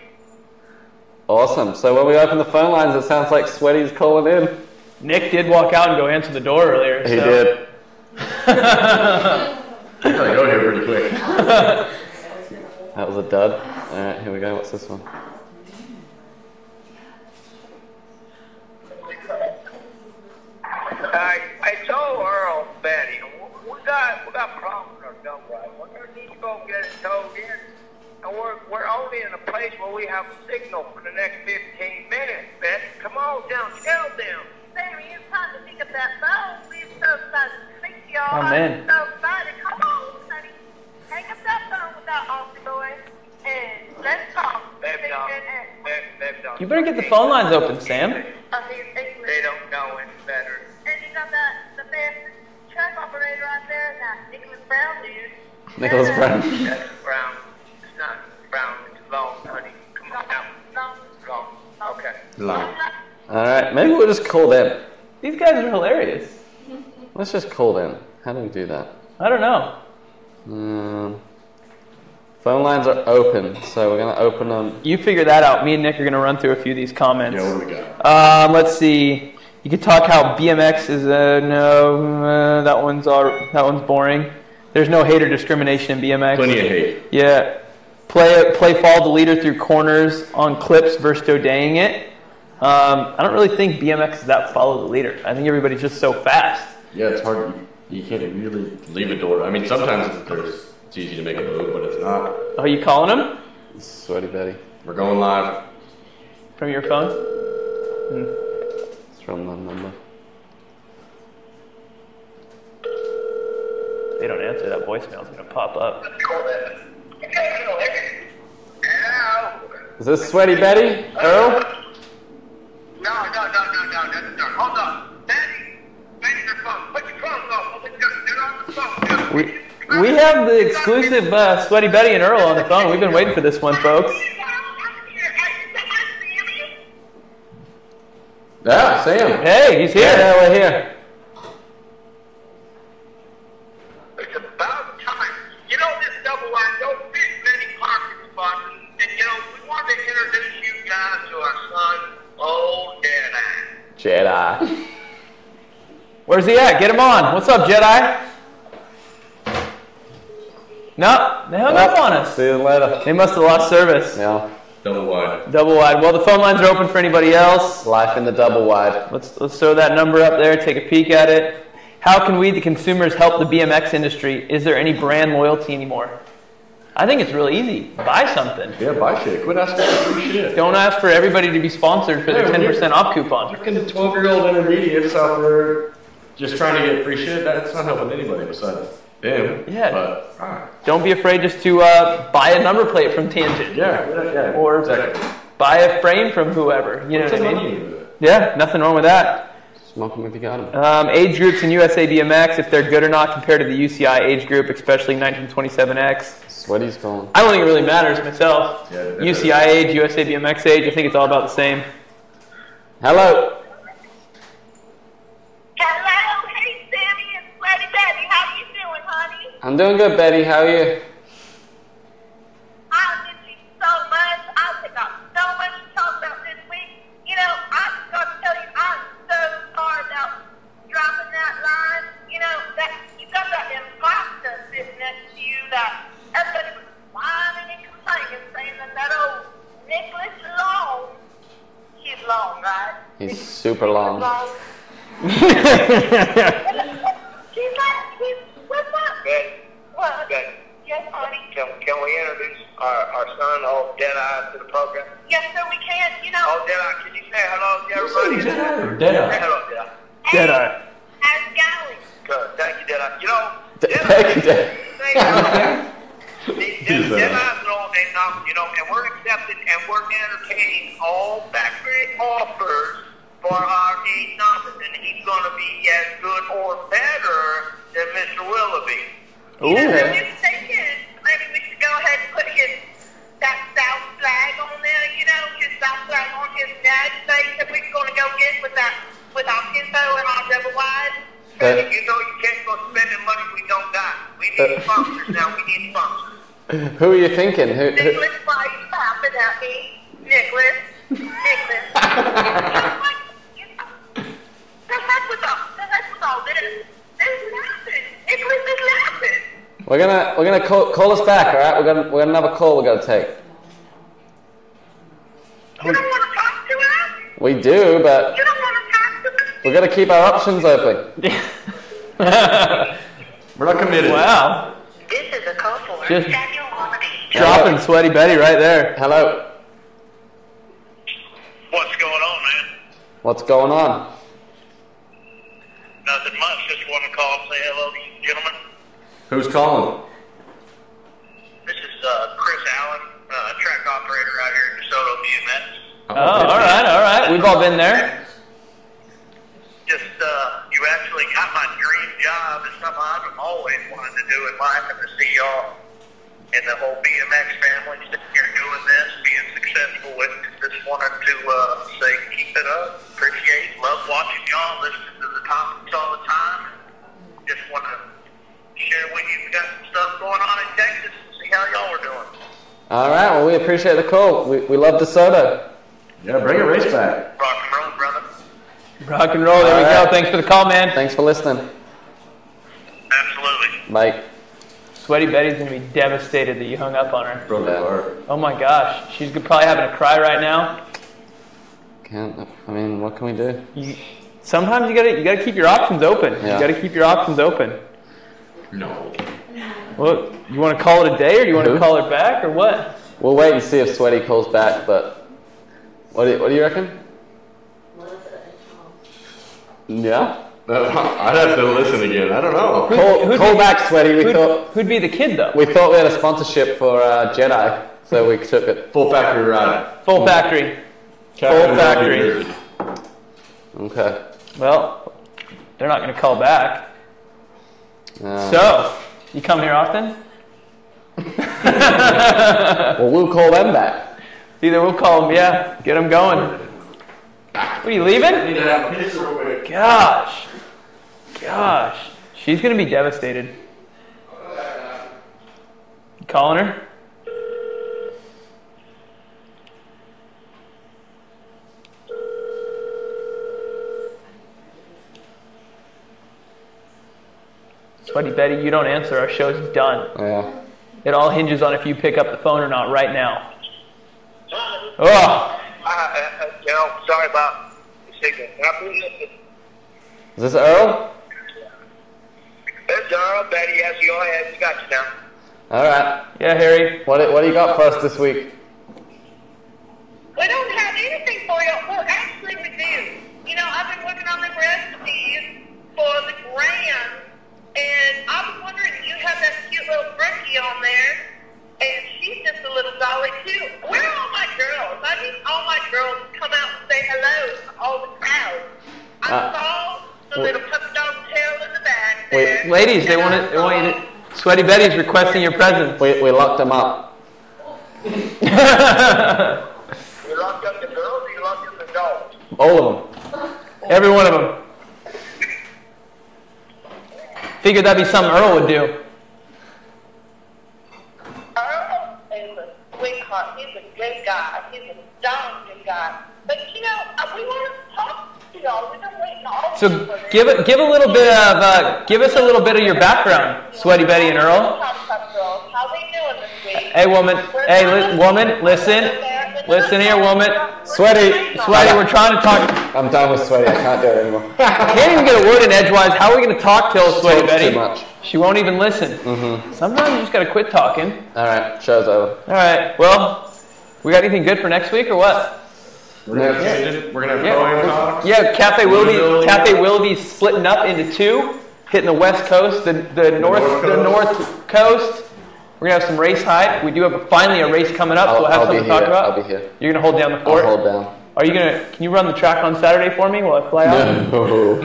Awesome. So when we open the phone lines, it sounds like Sweaty's calling in. Nick did walk out and go answer the door earlier. He did. I gotta go here pretty quick. That was a dud. Alright, here we go. What's this one? I told Earl, Betty, we got problems with our dumb right. We're going to need to go get it towed in. And we're only in a place where we have a signal for the next 15 minutes, Betty. Come on down, tell them. Baby, it's time to pick up that phone. We're so excited to speak to y'all. Oh, man. I'm so excited. Come on, honey. Hang up that phone with that Aussie boy. And let's talk. Baby, don't. You better get the phone lines open, Sam. They don't know any better. And you got the fastest truck operator out there, that Nicholas Brown dude. Nicholas Brown. That's Brown. It's not Brown, it's Long, honey. Come on now. Long. Okay. Long. Alright, maybe we'll just call them. These guys are hilarious. Let's just call them. How do we do that? I don't know. Phone lines are open, so we're going to open them. You figure that out. Me and Nick are going to run through a few of these comments. Yeah, what do we got? Let's see. You could talk how BMX is no. That one's boring. There's no hate or discrimination in BMX. Plenty of hate. Yeah. Play follow the leader through corners on clips versus dodaying it. I don't really think BMX is that follow the leader. I think everybody's just so fast. Yeah, it's hard. You can't really leave a door. I mean, sometimes it's easy to make a move, but it's not. Are you calling him? Sweaty Betty. We're going live. From your phone? It's from the number. They don't answer, that voicemail's going to pop up. Is this Sweaty Betty? Earl? No. Hold on. Betty, your phone. Put your phone off. They're on the phone. We have the exclusive Sweaty Betty and Earl on the phone. We've been waiting for this one, folks. Yeah, Sam. Hey, he's here. Yeah, we're here. It's about time. You know this double line don't fit many parking spots. And you know, we wanted to introduce you guys to our son, old Deadeye. Jedi. Where's he at? Get him on. What's up, Jedi? No, they hung up on us. See you later. They must have lost service. Yeah. Double wide. Double wide. Well, the phone lines are open for anybody else. Life in the double wide. Let's throw that number up there, take a peek at it. How can we, the consumers, help the BMX industry? Is there any brand loyalty anymore? I think it's really easy. Buy something. Yeah, buy shit. Quit asking for free shit. Don't ask for everybody to be sponsored for their 10% off coupon. Fucking 12-year-old intermediates out there just trying to get free shit. That's not helping anybody besides them. Yeah. But, don't be afraid just to buy a number plate from Tangent. Yeah. Or exactly. buy a frame from whoever. You know what I mean? Yeah, nothing wrong with that. Smoke them if you got them. Age groups in USA BMX, if they're good or not compared to the UCI age group, especially 1927X. Sweaty's calling. I don't think it really matters myself. Yeah, UCI age, USA BMX age, I think it's all about the same. Hello. Hello, hey Sammy and Sweaty Betty. How you doing, honey? I'm doing good, Betty. How are you? I miss you so much. I think I've so much to talk about this week. You know, I just got to tell you, I'm so sorry about dropping that line. You know, that you got that imposter sitting next to you that everybody was whining and complaining, saying that old Nic Long, he's long, right? He's super long. She's like, what's up? What? Yes, honey. Can we introduce our son, old Deadeye, to the program? Yes, sir, we can. You know. Oh, Deadeye, can you say hello to everybody? Deadeye. Say hello, Deadeye. Deadeye. How's it going? Good. Thank you, Deadeye. You know, Thank you, Deadeye. Deadeye's an old name now, you know, and we're accepting and we're entertaining all factory offers for our age novice, and he's going to be as good or better than Mr. Willoughby. Ooh. You know, I'm just thinking, maybe we should go ahead and put that South flag on there, you know, his South flag on his United States that we're going to go get with our Pinto and our double wide. You know you can't go spending money we don't got. We need sponsors now. We need sponsors. Who are you thinking? Nicholas, why are you laughing at me? Nicholas. The heck with all this? There's laughing. Nicholas is laughing. We're gonna call us back, all right? We're gonna have a call we're gonna take. You don't want to talk to us? We do, but You don't want to talk to us? we're gonna keep our options open. We're not committed. Wow. This is a call for Just Daniel Willoughby. dropping Sweaty Betty right there. Hello. What's going on, man? What's going on? Nothing much. Just want to call and say hello to you gentlemen. Who's calling? This is Chris Allen, track operator out here in DeSoto BMX. Oh, all right. We've all been there. Just, you actually got my dream job. It's something I've always wanted to do in life, and to see y'all and the whole BMX family sitting here doing this, being successful with it. Just wanted to say keep it up, appreciate, love watching y'all, listening to the topics all the time. Just want to share with you, we got some stuff going on in Texas, see how y'all are doing. All right. Well, we appreciate the call. We love DeSoto. Yeah, bring a race back. Rock and roll, brother. Rock and roll. There we go. Thanks for the call, man. Thanks for listening. Absolutely. Bye. Sweaty Betty's going to be devastated that you hung up on her. Broke her heart. Oh my gosh. She's probably having a cry right now. I mean, what can we do? Sometimes you gotta keep your options open. Yeah. You gotta keep your options open. No. Well, you want to call it a day, or you want to call her back, or what? We'll wait and see if Sweaty calls back, but what do you reckon? Yeah? I'd have to listen again. I don't know. Call back, Sweaty. Who'd be the kid, though? We thought we had a sponsorship for Jedi, so we took it. Full factory ride. Full factory. Full factory. Okay. Well, they're not going to call back. So, you come here often? Well, we'll call them back. Either we'll call them, yeah. Get them going. What, are you leaving? I need to have a piss real quick. Gosh. She's going to be devastated. You calling her? Sweaty Betty, you don't answer, our show's done. Yeah. It all hinges on if you pick up the phone or not right now. Hello, Oh. Sorry about the signal. Is this Earl? It's Earl, Betty. Yes, go ahead. You got you now. All right. Yeah, Harry. What do you got for us this week? We don't have anything for you. Well, actually, we do. You know, I've been working on the recipes for the grand, and I was wondering if you have that cute little Brookie on there, and she's just a little dolly too. Where are all my girls? I need all my girls to come out and say hello to all the crowd. I saw the little puppy dog tail in the back there. Wait, ladies, they want you to. Sweaty Betty's requesting your presence. We locked them up. You locked up the girls or you locked up the dogs? All of them. Every one of them. Figured that'd be something Earl would do. Earl is a sweetheart. He's a good guy. He's a darn good guy. But, you know, we want to talk to y'all. We've been waiting all So give a little bit of give us a little bit of your background, Sweaty Betty and Earl. How they doing this week? Hey woman, woman, listen here, woman. Sweaty, we're trying to talk. I'm done with Sweaty. I can't do it anymore. I can't even get a word in edgewise. How are we going to talk till Sweaty Talks Betty? too much. She won't even listen. Sometimes you just got to quit talking. All right, show's over. All right. Well, we got anything good for next week or what? We're gonna have pro-am talks. Yeah, Cafe Willoughby's splitting up into two, hitting the west coast, the north coast. We're gonna have some race hype. We do have finally a race coming up, so we'll have something to talk about. I'll be here. You're gonna hold down the fort. I'll hold down. Are you gonna? Can you run the track on Saturday for me while I fly out? No.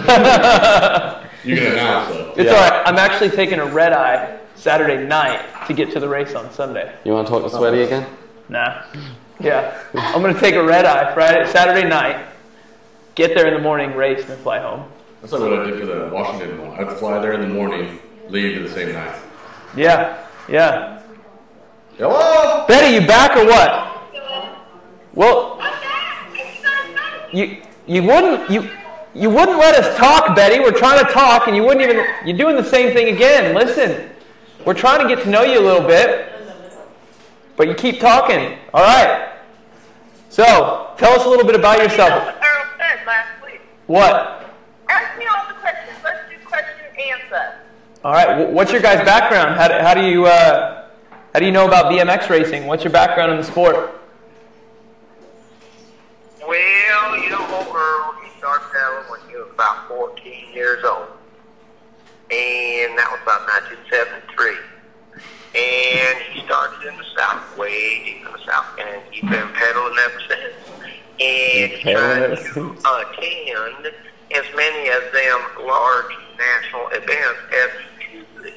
You're gonna announce it. It's all right. I'm actually taking a red eye Saturday night to get to the race on Sunday. You want to talk to Sweaty again? Nah. Yeah. I'm gonna take a red eye Saturday night. Get there in the morning, race, and then fly home. That's like what I did for the Washington one. I'd fly there in the morning, leave the same night. Yeah. Yeah. Hello? Betty, you back or what? Well, you wouldn't let us talk, Betty. We're trying to talk, and you're doing the same thing again. Listen, we're trying to get to know you a little bit, but you keep talking. All right. So, tell us a little bit about yourself. You know what Earl said last week? What? Ask me all the questions. Let's do question and answer. All right. What's your guys' background? How do you know about BMX racing? What's your background in the sport? Well, you know, old Earl, he started pedaling when he was about 14 years old. And that was about 1973. And he started in the South, way deep in the South, and he's been pedaling ever since. And he tried to attend as many of them large national events as he could.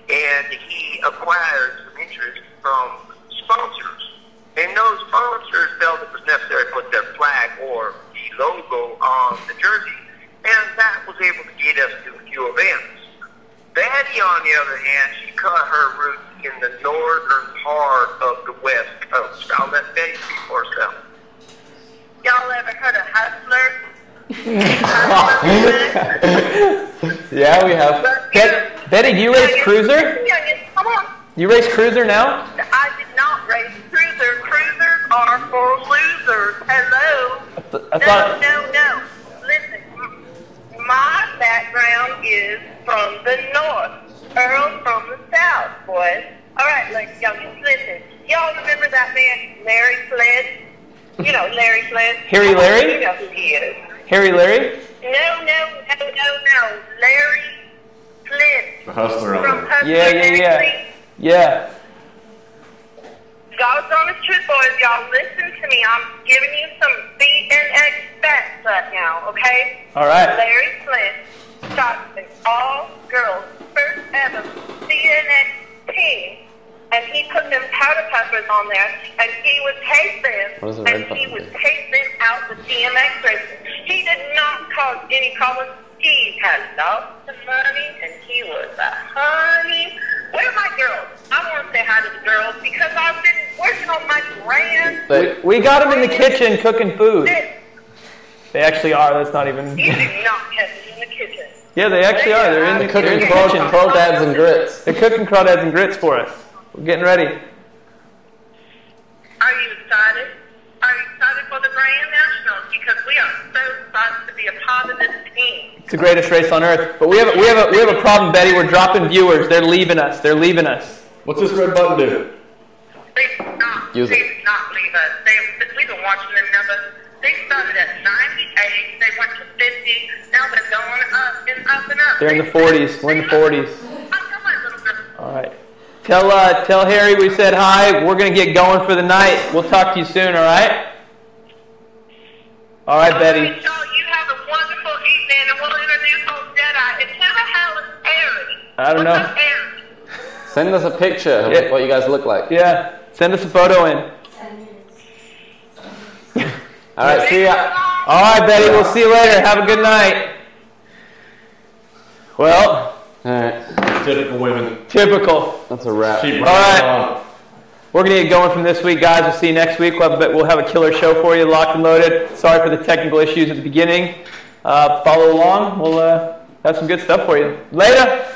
And he acquired some interest from sponsors. And those sponsors felt it was necessary to put their flag or the logo on the jersey. And that was able to get us to a few events. Betty, on the other hand, she cut her roots in the northern part of the West Coast. I'll let Betty speak for herself. Y'all ever heard of Hustler? Yeah, we have. Betty, do you race Cruiser? Come on. You race Cruiser now? I did not race Cruiser. Cruisers are for losers. Hello? No. Listen, my background is from the north. Earl from the south, boys. All right, youngins, listen. Y'all remember that man, Larry Flynn? You know, Larry Flynn? Harry Larry? You know who he is. Harry Larry? No. Larry Flynn. The Hustler From on Hustler Yeah. Yeah. God's honest truth, boys. Y'all listen to me. I'm giving you some BNX facts right now, okay? All right. Larry Flynn started an all-girls first ever BNX team, and he put them powder puffers on there, and he would take them, out the BMX racing. He did not cause any problems. He had lots of money, and he was a honey. Where are my girls? I want to say hi to the girls because I've been working on my brand. We got them in the kitchen cooking food. They actually are. That's not even. You do not have them in the kitchen. Yeah, they actually are. They're in the cooking kitchen. crawdads and grits. They're cooking crawdads and grits for us. We're getting ready. Are you excited? Are be a part of this team. It's the greatest race on earth. But we have a problem, Betty. We're dropping viewers. They're leaving us. They're leaving us. What's this red button do? They did not leave us. We've been watching them numbers. They started at 98. They went to 50. Now they're going up and up and up. They're in the 40s. We're in the 40s. All right. Tell Harry we said hi. We're going to get going for the night. We'll talk to you soon, all right? All right, Betty. You have a wonderful evening, and we'll introduce old Jedi. And who the hell is Harry? I don't know. What's up, Harry? Send us a picture of what you guys look like. Yeah. Send us a photo in. All right, see ya. All right, Betty. We'll see you later. Have a good night. Well. All right. Typical women. Typical. That's a wrap. All right. We're going to get going from this week, guys. We'll see you next week. We'll have a killer show for you, locked and loaded. Sorry for the technical issues at the beginning. Follow along. We'll have some good stuff for you. Later.